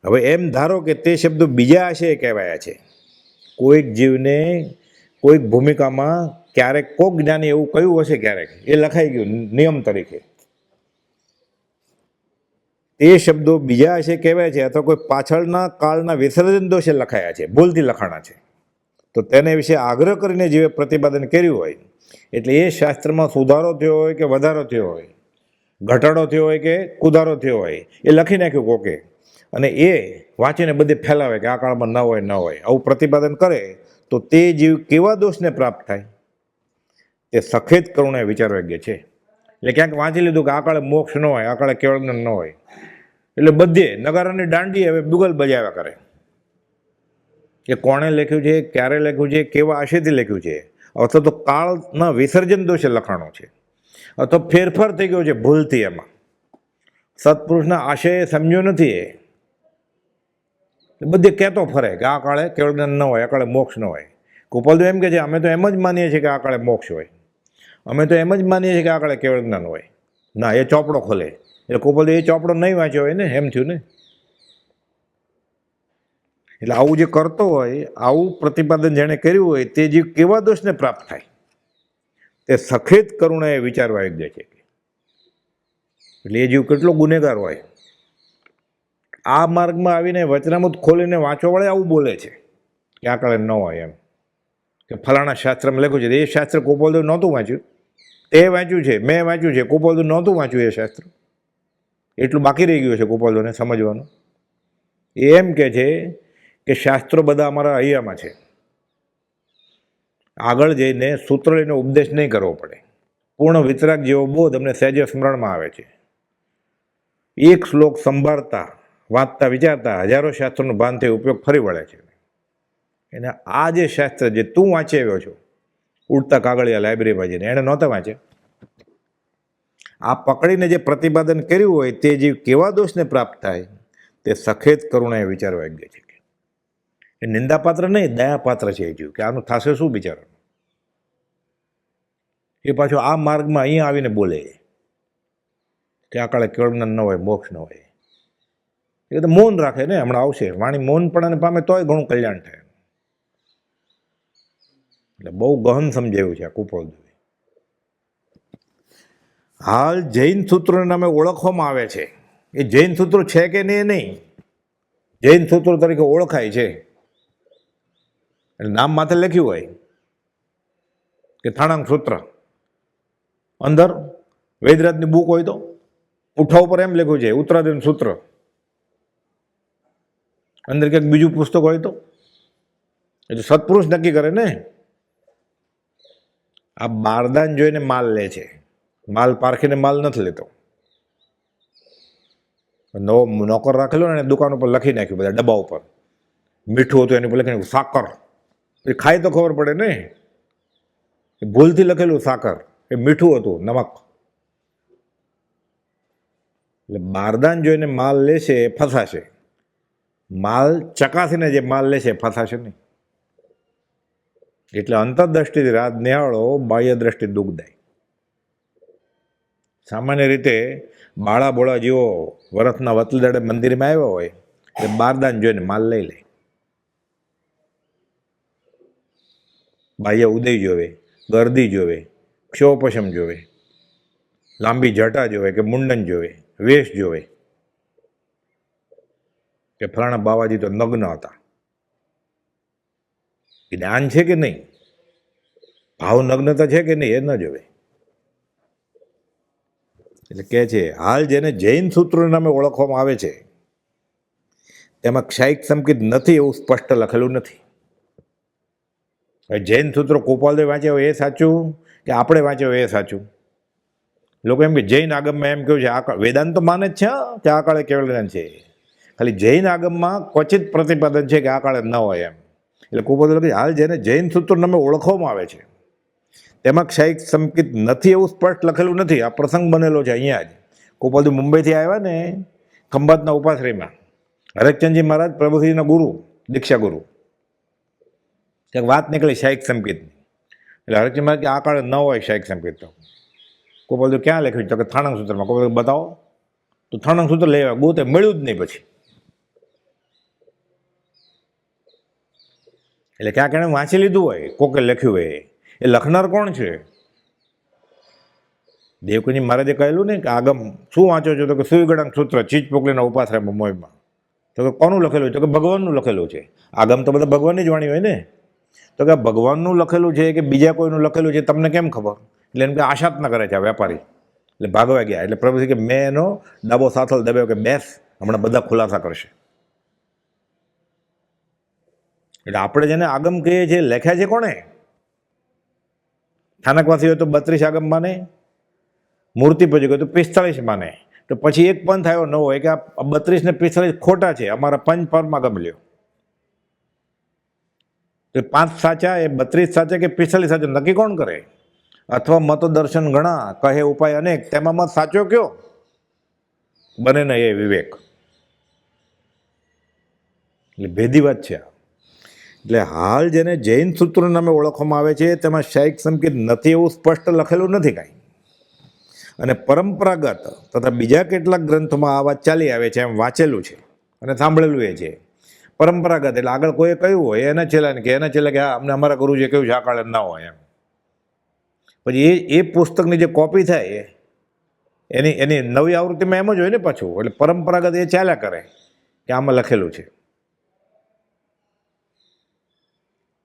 હવે એમ ધારો કે તે શબ્દો બીજા આશય કહેવાયા છે. કોઈક જીવને કોઈક ભૂમિકામાં ક્યારેક કોઈક જ્ઞાની એવું કહ્યું હશે, ક્યારેક એ લખાઈ ગયું નિયમ તરીકે. એ શબ્દો બીજા આશય કહેવાય છે અથવા કોઈ પાછળના કાળના વિસર્જન દોષે લખાયા છે, ભૂલથી લખાણા છે, તો તેને વિશે આગ્રહ કરીને જેવે પ્રતિપાદન કર્યું હોય, એટલે એ શાસ્ત્રમાં સુધારો થયો હોય કે વધારો થયો હોય, ઘટાડો થયો હોય કે કુદારો થયો હોય, એ લખી નાખ્યું કોકે, અને એ વાંચીને બધે ફેલાવે કે આ કાળમાં ન હોય ન હોય, આવું પ્રતિપાદન કરે, તો તે જીવ કેવા દોષને પ્રાપ્ત થાય તે સખેત કરુણે વિચારવા યોગ્ય છે. એટલે ક્યાંક વાંચી લીધું કે આ કાળે મોક્ષ ન હોય, આ કાળે કેવળ જ્ઞાન ન હોય, એટલે બધે નગારાની દાંડી હવે બુગલ બજાવ્યા કરે કે કોણે લખ્યું છે, ક્યારે લખ્યું છે, કેવા આશયથી લખ્યું છે, અથવા તો કાળના વિસર્જન દોષે લખાણું છે, અથવા ફેરફાર થઈ ગયો છે ભૂલથી. એમાં સત્પુરુષના આશય સમજ્યો નથી. એ બધે કહેતો ફરે કે આ કાળે કેવળ જ્ઞાન ન હોય, આ કાળે મોક્ષ ન હોય. ગોપાલદેવ એમ કે છે અમે તો એમ જ માનીએ છીએ કે આ કાળે મોક્ષ હોય, અમે તો એમ જ માનીએ છીએ કે આ કાળે કેવળ જ્ઞાન હોય. ના, એ ચોપડો ખોલે એટલે ગોપાલદેવ એ ચોપડો નહીં વાંચ્યો હોય ને, એમ થયું ને. એટલે આવું જે કરતો હોય, આવું પ્રતિપાદન જેણે કર્યું હોય, તે જીવ કેવા દોષને પ્રાપ્ત થાય તે સખેત કરુણાએ વિચારવા યોગ્ય છે. એટલે એ જીવ કેટલો ગુનેગાર હોય. આ માર્ગમાં આવીને વચનામૃત ખોલીને વાંચવા વળે આવું બોલે છે કે આ કાળે ન હોય એમ, કે ફલાણા શાસ્ત્રમાં લખ્યું છે. એ શાસ્ત્ર ગોપાલદેવ નહોતું વાંચ્યું, તે વાંચ્યું છે, મેં વાંચ્યું છે, ગોપાલદેવ નહોતું વાંચ્યું એ શાસ્ત્ર. એટલું બાકી રહી ગયું છે ગોપાલદેવને સમજવાનું. એ એમ કહે છે કે શાસ્ત્રો બધા અમારા અહીંયામાં છે, આગળ જઈને સૂત્ર લઈને ઉપદેશ નહીં કરવો પડે. પૂર્ણ વિતરાગ જેવો બોધ અમને સહેજે સ્મરણમાં આવે છે. એક શ્લોક સંભાળતા વાંચતા વિચારતા હજારો શાસ્ત્રોનું ભાન થઈ ઉપયોગ ફરી વળે છે. એને આ જે શાસ્ત્ર જે તું વાંચી આવ્યો છો ઉડતા કાગળિયા લાઇબ્રેરીમાં જઈને, એણે નહોતા વાંચે. આ પકડીને જે પ્રતિપાદન કર્યું હોય તે જીવ કેવા દોષને પ્રાપ્ત થાય તે સખેત કરુણાએ વિચારવા યોગ્ય છે. એ નિંદાપાત્ર નહીં, દયાપાત્ર છે એ જીવ, કે આનું થશે શું બિચારાનું. એ પાછો આ માર્ગમાં અહીંયા આવીને બોલે કે આ કાળે કેવળ જ્ઞાન ન હોય, મોક્ષ ન હોય. એ તો મૌન રાખે ને, હમણાં આવશે વાણી મૌનપણાને પામે તોય ઘણું કલ્યાણ થાય. એટલે બહુ ગહન સમજાયું છે આ કુપોલદેવે. હાલ જૈન સૂત્રોના નામે ઓળખવામાં આવે છે. એ જૈન સૂત્રો છે કે નહીં, જૈન સૂત્રો તરીકે ઓળખાય છે. એટલે નામ માથે લખ્યું હોય કે થાણાંગ સૂત્ર, અંદર વૈદરાજની બુક હોય તો ઉઠા ઉપર એમ લખ્યું છે ઉત્તરાધીન સૂત્ર, અંદર ક્યાંક બીજું પુસ્તક હોય તો. એટલે સત્પુરુષ નક્કી કરે ને. આ બારદાન જોઈને માલ લે છે, માલ પારખીને માલ નથી લેતો. નવો નોકર રાખેલો ને દુકાન ઉપર લખી નાખ્યું બધા ડબ્બા ઉપર, મીઠું હતું એની ઉપર લખી નાખ્યું સાકર. એ ખાય તો ખબર પડે ને, ભૂલથી લખેલું સાકર, એ મીઠું હતું, નમક. એટલે બારદાન જોઈને માલ લેશે એ ફસાશે, માલ ચકાસીને જે માલ લેશે ફસાશે નહીં. એટલે અંતરદ્રષ્ટિથી રાત નિહાળો, બાહ્ય દ્રષ્ટિ દુઃખદાય. સામાન્ય રીતે બાળા બોળા જેવો વરસના વતલદાડે મંદિરમાં આવ્યો હોય એટલે બારદાન જોઈને માલ લઈ લે. બાહ્ય ઉદય જોવે, ગરદી જોવે, ક્ષોપશમ જોવે, લાંબી જટા જોવે કે મુંડન જોવે, વેશ જોવે કે ફલાણા બાવાજી તો નગ્ન હતા. જ્ઞાન છે કે નહીં, ભાવ નગ્નતા છે કે નહીં, એ ન જોવે. એટલે કહે છે હાલ જેને જૈન સૂત્રો નામે ઓળખવામાં આવે છે તેમાં ક્ષાયિક સંકેત નથી એવું સ્પષ્ટ લખેલું નથી. જૈન સૂત્રો ગોપાલદેવ વાંચ્યા હોય એ સાચું કે આપણે વાંચ્યા હોય એ સાચું? લોકો એમ કે જૈન આગમમાં એમ કહ્યું છે, આ વેદાંત તો માને જ છે કે આ કાળે કેવળ જ્ઞાન છે. ખાલી જૈન આગમમાં ક્વચિત પ્રતિપાદન છે કે આ કાળે ન હોય એમ. એટલે ગોપાલદેવ કે હાલ જેને જૈન સૂત્રો નામે ઓળખવામાં આવે છે તેમાં ક્ષાયિક સંકેત નથી એવું સ્પષ્ટ લખેલું નથી. આ પ્રસંગ બનેલો છે અહીંયા જ. ગોપાલદેવ મુંબઈથી આવ્યા ને ખંભાતના ઉપાશ્રયમાં, હરકચંદજી મહારાજ પ્રભુશ્રીના ગુરુ, દીક્ષા ગુરુ, ક્યાંક વાત નીકળી ક્ષાયિક સંકેતની. એટલે હરકચંદ મહારાજ કે આ કાળે ન હોય ક્ષાયિક સંકેત. તો ગોપાલદેવ ક્યાં લખ્યું તો કે થાણંગ સૂત્રમાં. ગોપાલદેવ બતાવો તો થાણંગ સૂત્ર લેવા ગોતે, મળ્યું જ નહીં. પછી એટલે ક્યાંક એણે વાંચી લીધું હોય, કોકે લખ્યું હોય. એ લખનાર કોણ છે? દેવકુંજી મહારાજે કહેલું ને કે આગમ શું વાંચો છો? તો કે સુવિગળાંગ સૂત્ર ચીજ પોકલીના ઉપાશ્રયમાં મોયમાં. તો કે કોનું લખેલું છે? તો કે ભગવાનનું લખેલું છે. આગમ તો બધા ભગવાનની જ વાણી હોય ને. તો કે ભગવાનનું લખેલું છે કે બીજા કોઈનું લખેલું છે તમને કેમ ખબર? એટલે એમ કે આશાત ન કરે છે આ વેપારી. એટલે ભાગવા ગયા. એટલે પ્રભુ કે મેં એનો ડાબો સાથળ દબાવ્યો કે બેસ, હમણાં બધા ખુલાસા કરશે. એટલે આપણે જેને આગમ કહીએ છીએ લખ્યા છે કોણે? સ્થાનકવાસી હોય તો 32 આગમ માને, મૂર્તિ પછી હોય તો 45 માને. તો પછી એક પંથ આવ્યો ન હોય કે આ 32 ને 45 ખોટા છે, અમારા પંચ પરમ આગમ લ્યો. તો 5 સાચા, એ 32 સાચા કે 45 સાચા નક્કી કોણ કરે? અથવા મતો દર્શન ઘણા, કહે ઉપાય અનેક, તેમાં મત સાચો કયો? બને ને એ વિવેક. એટલે ભેદી વાત છે. એટલે હાલ જેને જૈન સૂત્રો નામે ઓળખવામાં આવે છે તેમાં ક્ષાયિક સંકેત નથી એવું સ્પષ્ટ લખેલું નથી કાંઈ. અને પરંપરાગત તથા બીજા કેટલાક ગ્રંથોમાં આ વાત ચાલી આવે છે, એમ વાંચેલું છે અને સાંભળેલું એ છે. પરંપરાગત એટલે આગળ કોઈએ કહ્યું હોય એના છેલ્લા કે હા અમને અમારા ગુરુજીએ કહ્યું છે આ કાળે ના હોય એમ. પછી એ પુસ્તકની જે કોપી થાય એની નવી આવૃત્તિમાં એમ જ હોય ને પાછું. એટલે પરંપરાગત એ ચાલ્યા કરે કે આમાં લખેલું છે.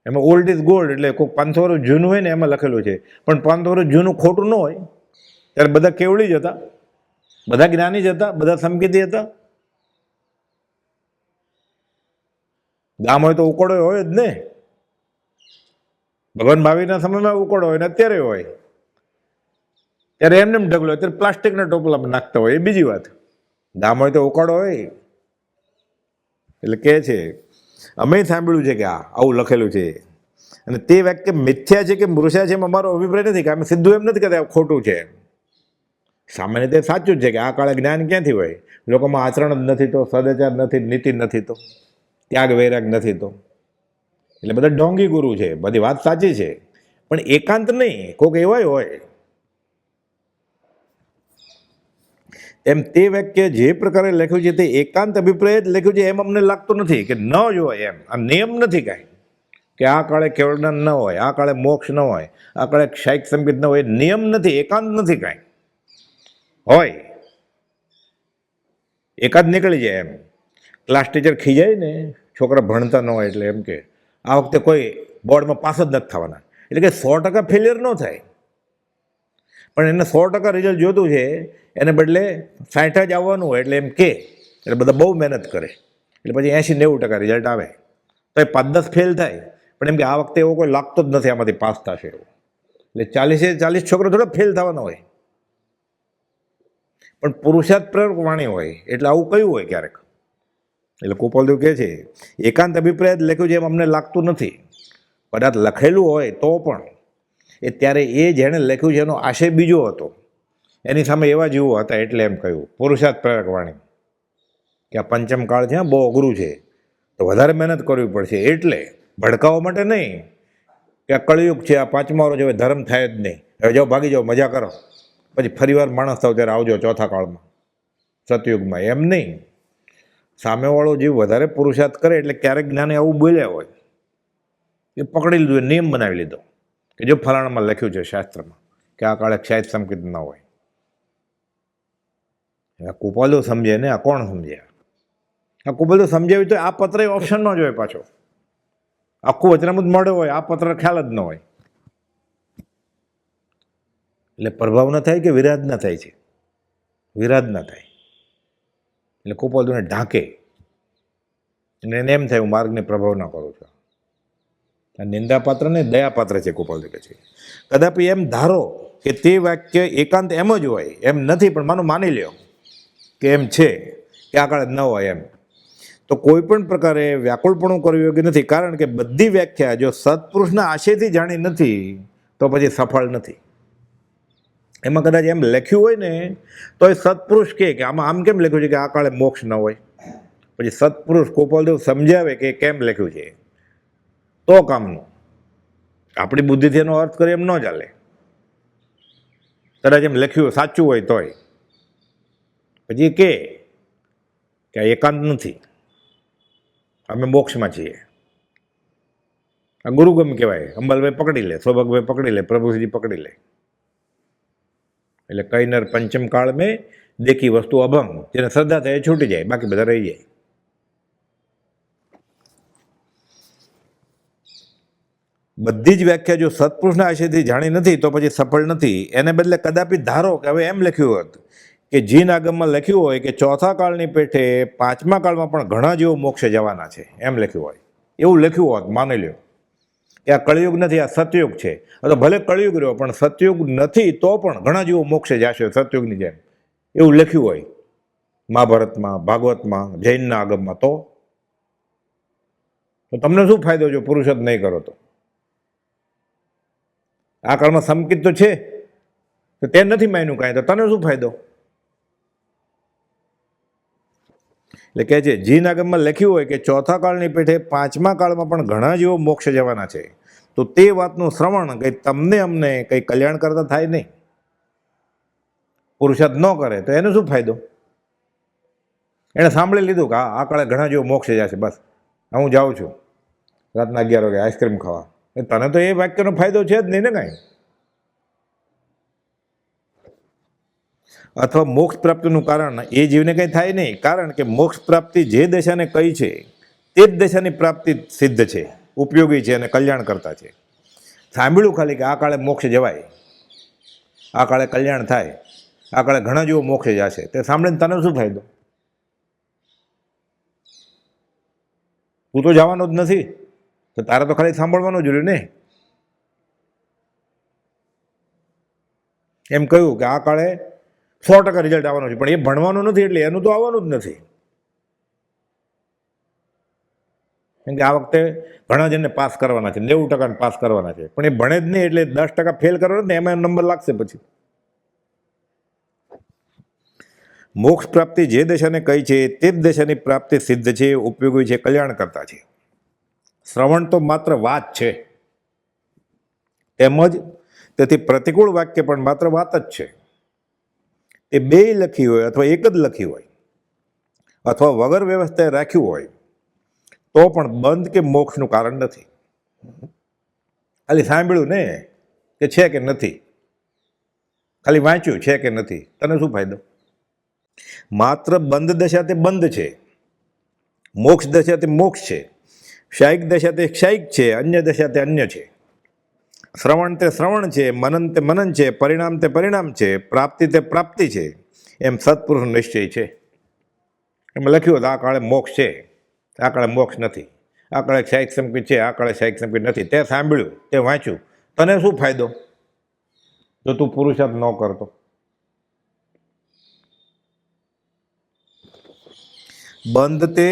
એમાં ઓલ્ડ ઇઝ ગોલ્ડ, એટલે કોઈ 500 વર્ષ જૂનું હોય ને એમાં લખેલું છે. પણ 500 વર્ષ જૂનું ખોટું ન હોય. ત્યારે બધા કેવળી જ હતા, બધા જ્ઞાની જ હતા, બધા સંકેતી હતા. ગામ હોય તો ઉકોડો હોય જ ને. ભગવાન મહાવીરના સમયમાં ઉકોડો હોય ને અત્યારે હોય. ત્યારે એમને ઢગલો હોય, ત્યારે પ્લાસ્ટિકના ટોપલામાં નાખતા હોય, એ બીજી વાત. ગામ હોય તો ઉકાળો હોય. એટલે કહે છે અમે સાંભળ્યું છે કે આવું લખેલું છે. અને તે વાક્ય મિથ્યા છે કે મૃષા છે એમ અમારો અભિપ્રાય નથી કે અમે સીધું એમ નથી કહેતા ખોટું છે. સામાન્ય રીતે સાચું જ છે કે આ કાળે જ્ઞાન ક્યાંથી હોય? લોકોમાં આચરણ જ નથી તો, સદાચાર નથી, નીતિ નથી તો, ત્યાગ વૈરાગ નથી તો. એટલે બધા ઢોંગી ગુરુ છે. બધી વાત સાચી છે પણ એકાંત નહીં, કોઈક એવાય હોય. એમ તે વાક્ય જે પ્રકારે લખ્યું છે તે એકાંત અભિપ્રાય જ લખ્યું છે એમ અમને લાગતું નથી કે ન જ હોય એમ. આ નિયમ નથી કાંઈ કે આ કાળે કેવળજ્ઞાન ન હોય, આ કાળે મોક્ષ ન હોય, આ કાળે ક્ષાયિક સંકેત ન હોય. નિયમ નથી, એકાંત નથી કાંઈ. હોય એકાદ નીકળી જાય એમ. ક્લાસ ટીચર ખીજાય ને છોકરા ભણતા ન હોય એટલે એમ કે આ વખતે કોઈ બોર્ડમાં પાસ જ નથી થવાના. એટલે કે 100% ફેલિયર ન થાય, પણ એને 100% રિઝલ્ટ જોતું છે, એને બદલે 60 જ આવવાનું હોય એટલે એમ કે. એટલે બધા બહુ મહેનત કરે એટલે પછી 80-90% રિઝલ્ટ આવે. તો એ 5-10 ફેલ થાય પણ એમ કે આ વખતે એવો કોઈ લાગતો જ નથી આમાંથી પાસ થશે એવું. એટલે 40 છોકરો થોડા ફેલ થવાનો હોય. પણ પુરુષાર્થ પ્રેરક વાણી હોય એટલે આવું કયું હોય ક્યારેક. એટલે ગોપાલદેવ કહે છે એકાંત અભિપ્રાય જ લખ્યું છે એમ અમને લાગતું નથી. કદાચ લખેલું હોય તો પણ એ ત્યારે એ જેણે લખ્યું છે એનો આશય બીજો હતો, એની સામે એવા જીવો હતા એટલે એમ કહ્યું પુરુષાર્થ પ્રેરક વાણી કે આ પંચમ કાળ છે, બહુ અઘરું છે, તો વધારે મહેનત કરવી પડશે. એટલે ભડકાવવા માટે નહીં, કે આ કળિયુગ છે, આ પાંચમા વાળો છે, ધર્મ થાય જ નહીં, હવે જાઓ ભાગી જાઓ, મજા કરો, પછી ફરીવાર માણસ થાવ ત્યારે આવજો ચોથા કાળમાં, સતયુગમાં. એમ નહીં, સામેવાળો જીવ વધારે પુરુષાર્થ કરે એટલે ક્યારેક જ્ઞાની આવું બોલ્યા હોય, એ પકડી લીધું, નિયમ બનાવી લીધો કે જો ફલાણામાં લખ્યું છે શાસ્ત્રમાં કે આ કાળે ક્ષાયત સંકેત ન હોય. આ કુપાલો સમજે ને, આ કોણ સમજે? આ કુપાલો સમજાવ્યું તો આ પત્ર ઓપ્શન ન જ હોય, પાછો આખું વચનામૃત મળ્યો હોય, આ પત્ર ખ્યાલ જ ન હોય. એટલે પ્રભાવ ન થાય કે વિરાધના થાય છે, વિરાધના થાય. એટલે કુપાલોને ઢાંકે અને એને એમ થાય હું માર્ગને પ્રભાવ ના કરું છું. આ નિંદાપાત્ર ને દયાપાત્ર છે કુપાલો કે છે. કદાપી એમ ધારો કે તે વાક્ય એકાંત એમ જ હોય, એમ નથી, પણ માની લ્યો કે એમ છે કે આ કાળે ન હોય એમ, તો કોઈ પણ પ્રકારે વ્યાકુળપણું કરવું યોગ્ય નથી. કારણ કે બધી વ્યાખ્યા જો સત્પુરુષના આશયથી જાણી નથી તો પછી સફળ નથી. એમાં કદાચ એમ લખ્યું હોય ને તો એ સત્પુરુષ કે આમાં આમ કેમ લખ્યું છે કે આ કાળે મોક્ષ ન હોય, પછી સત્પુરુષ ગોપાલદેવ સમજાવે કે કેમ લખ્યું છે તો કામનું. આપણી બુદ્ધિથી એનો અર્થ કરે એમ ન ચાલે. કદાચ એમ લખ્યું સાચું હોય તોય પછી કે એકાંત નથી, અમે મોક્ષમાં છીએ. આ ગુરુગમ કહેવાય. અંબાલભાઈ પકડી લે, સૌભાગભાઈ પકડી લે, પ્રભુજી પકડી લે. એટલે કઈ નર પંચમ કાળ મેં દેખી વસ્તુ અભંગ, જેને શ્રદ્ધા થાય એ છૂટી જાય, બાકી બધા રહી જાય. બધી જ વ્યાખ્યા જો સત્પુરુષના આશયથી જાણી નથી તો પછી સફળ નથી. એને બદલે કદાપી ધારો કે હવે એમ લખ્યું હોત કે જીન આગમમાં લખ્યું હોય કે ચોથા કાળની પેઠે પાંચમા કાળમાં પણ ઘણા જેવો મોક્ષે જવાના છે, એમ લખ્યું હોય, એવું લખ્યું હોત, માની લ્યો કે આ કળિયુગ નથી, આ સતયુગ છે, તો ભલે કળિયુગ રહ્યો પણ સતયુગ નથી તો પણ ઘણા જેવો મોક્ષે જશે સતયુગની જેમ, એવું લખ્યું હોય મહાભારતમાં, ભાગવતમાં, જૈનના આગમમાં, તો તમને શું ફાયદો જો પુરુષાર્થ નહીં કરો તો? આ કાળમાં સંકિત તો છે, તો તે નથી માન્યું કાંઈ, તો તને શું ફાયદો? એટલે કહે છે જીન આગમમાં લખ્યું હોય કે ચોથા કાળની પેઠે પાંચમા કાળમાં પણ ઘણા જેવો મોક્ષ જવાના છે, તો તે વાતનું શ્રવણ કંઈ તમને અમને કંઈ કલ્યાણ કરતા થાય નહીં. પુરુષાર્થ ન કરે તો એને શું ફાયદો? એણે સાંભળી લીધું કે આ કાળે ઘણા જેવો મોક્ષ જશે, બસ હું જાઉં છું રાતના 11 વાગે આઈસ્ક્રીમ ખાવા. તને તો એ વાક્યનો ફાયદો છે જ નહીં ને કાંઈ. અથવા મોક્ષ પ્રાપ્તિનું કારણ એ જીવને કંઈ થાય નહીં, કારણ કે મોક્ષ પ્રાપ્તિ જે દશાને કઈ છે તે જ દશાની પ્રાપ્તિ સિદ્ધ છે, ઉપયોગી છે અને કલ્યાણ કરતા છે. સાંભળ્યું ખાલી કે આ કાળે મોક્ષ જવાય, આ કાળે કલ્યાણ થાય, આ કાળે ઘણા જેવો મોક્ષ જશે, તે સાંભળીને તને શું ફાયદો? તું તો જવાનો જ નથી, તો તારે તો ખાલી સાંભળવાનું જ રહ્યું ને. એમ કહ્યું કે આ કાળે 100% રિઝલ્ટ આવવાનું છે, પણ એ ભણવાનું નથી એટલે એનું તો આવવાનું જ નથી. કેમ કે આ વખતે ઘણા જણને પાસ કરવાના છે, 90% પાસ કરવાના છે, પણ એ ભણે જ નહીં એટલે 10% ફેલ કરવાના ને એમાં નંબર લાગશે. પછી મોક્ષ પ્રાપ્તિ જે દશાને કઈ છે તે જ દશાની પ્રાપ્તિ સિદ્ધ છે, ઉપયોગી છે, કલ્યાણ કરતા છે. શ્રવણ તો માત્ર વાત છે, તેમજ તેથી પ્રતિકૂળ વાક્ય પણ માત્ર વાત જ છે. એ બે લખી હોય અથવા એક જ લખી હોય અથવા વગર વ્યવસ્થાએ રાખ્યું હોય તો પણ બંધ કે મોક્ષનું કારણ નથી. ખાલી સાંભળ્યું ને કે છે કે નથી, ખાલી વાંચ્યું છે કે નથી, તને શું ફાયદો? માત્ર બંધ દશા તે બંધ છે, મોક્ષ દશા તે મોક્ષ છે, ક્ષાયિક દશા તે ક્ષાયિક છે, અન્ય દશા તે અન્ય છે. શ્રવણ તે શ્રવણ છે, મનન તે મનન છે, પરિણામ તે પરિણામ છે, પ્રાપ્તિ તે પ્રાપ્તિ છે, એમ સત્પુરુષનો નિશ્ચય છે. એમાં લખ્યું હતું આ કાળે મોક્ષ છે, આ કાળે મોક્ષ નથી, આ કાળે ક્ષાયિક સંકેત છે, આ કાળે ક્ષાયિક સંકેત નથી. તે સાંભળ્યું, તે વાંચ્યું, તને શું ફાયદો જો તું પુરુષાર્થ ન કરતો? બંધ તે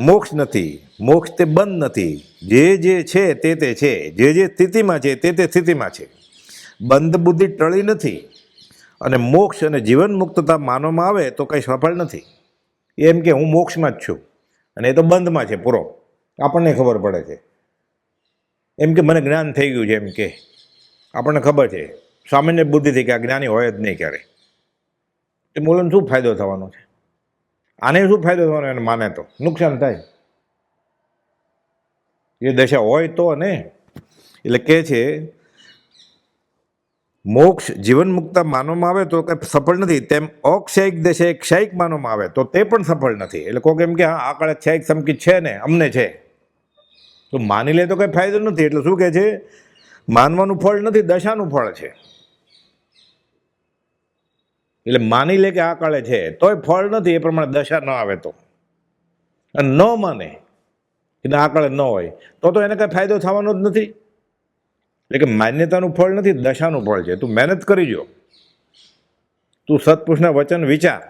મોક્ષ નથી, મોક્ષ તે બંધ નથી. જે છે તે છે, જે સ્થિતિમાં છે તે સ્થિતિમાં છે. બંધ બુદ્ધિ ટળી નથી અને મોક્ષ અને જીવન મુક્તતા માનવામાં આવે તો કંઈ સફળ નથી. એમ કે હું મોક્ષમાં જ છું અને એ તો બંધમાં છે પૂરો, આપણને ખબર પડે છે. એમ કે મને જ્ઞાન થઈ ગયું છે, એમ કે આપણને ખબર છે સામાન્ય બુદ્ધિથી કે આ જ્ઞાની હોય જ નહીં ક્યારે. એ બોલોને શું ફાયદો થવાનો છે? આને શું ફાયદો થવાનો? એને માને તો નુકસાન થાય. એ દશા હોય તો ને. એટલે કે છે મોક્ષ જીવન મુક્ત માનવામાં આવે તો કંઈ સફળ નથી, તેમ અક્ષયિક દશા ક્ષયિક માનવામાં આવે તો તે પણ સફળ નથી. એટલે કોઈ એમ કે હા આ કાળે ક્ષયિક સંકિત છે ને અમને છે, તો માની લે તો કંઈ ફાયદો નથી. એટલે શું કહે છે? માનવાનું ફળ નથી, દશાનું ફળ છે. એટલે માની લે કે આ કાળે છે તોય ફળ નથી, એ પ્રમાણે દશા ન આવે તો, અને ન માને કે આ કાળે ન હોય તો એને કંઈ ફાયદો થવાનો જ નથી. એટલે કે માન્યતાનું ફળ નથી, દશાનું ફળ છે. તું મહેનત કરી જો, તું સત્પુરુષના વચન વિચાર,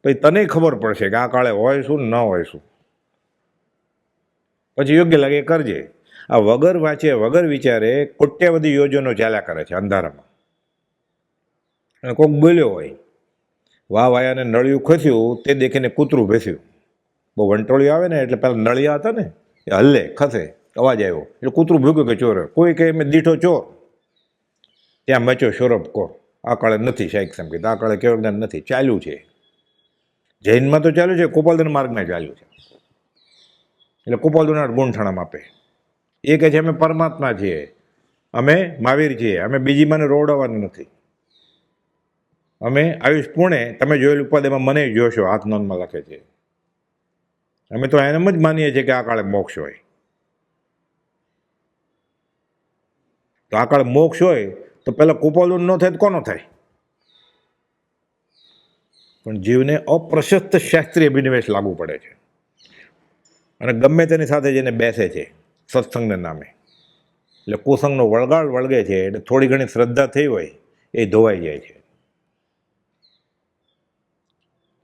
પછી તને ખબર પડશે કે આ કાળે હોય શું ન હોય શું. પછી યોગ્ય લાગે કરજે. આ વગર વાંચે વગર વિચારે કોટ્યાવધી યોજનો ચાલ્યા કરે છે અંધારામાં. અને કોઈક બોલ્યો હોય, વાહ વાયાને નળિયું ખસ્યું તે દેખીને કૂતરું ભેસ્યું. બહુ વંટોળિયું આવે ને એટલે પેલા નળિયા હતા ને એ હલ્લે ખસે, અવાજ આવ્યો એટલે કૂતરું ભૂગ્યું કે ચોર. કોઈ કહે મેં દીઠો ચોર, ત્યાં મચ્યો શોરભ કો. આ કાળે નથી શાયક સંકેત, આ કાળે કેવું જ્ઞાન નથી. ચાલ્યું છે જૈનમાં તો ચાલ્યું છે, ગોપાલદાન માર્ગમાં ચાલ્યું છે. એટલે ગોપાલદાન ગુણઠાણામાં આપે. એ કહે છે અમે પરમાત્મા છીએ, અમે મહાવીર છીએ, અમે બીજી મને રોવડાવવાની નથી. અમે આયુષ પુણે તમે જોયેલું પદ એમાં મને જોશો, હાથ નોંધમાં લખે છે. અમે તો એમ જ માનીએ છીએ કે આ કાળે મોક્ષ હોય. તો આ કાળે મોક્ષ હોય તો પહેલાં કુપાલું ન થાય તો કોનો થાય? પણ જીવને અપ્રશસ્ત શાસ્ત્રીય અભિનિવેશ લાગુ પડે છે, અને ગમે તેની સાથે જઈને બેસે છે સત્સંગના નામે. એટલે કુસંગનો વળગાડ વળગે છે, એટલે થોડી ઘણી શ્રદ્ધા થઈ હોય એ ધોવાઈ જાય છે.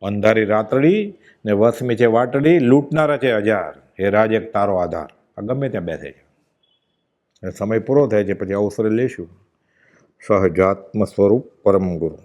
અંધારી રાતડી ને વસમી છે વાટડી, લૂંટનારા છે હજાર, હે રાજ એક તારો આધાર. આ ગમે ત્યાં બેસે છે. અને સમય પૂરો થાય છે પછી અવસરે લેશું. સહજાત્મ સ્વરૂપ પરમ ગુરુ.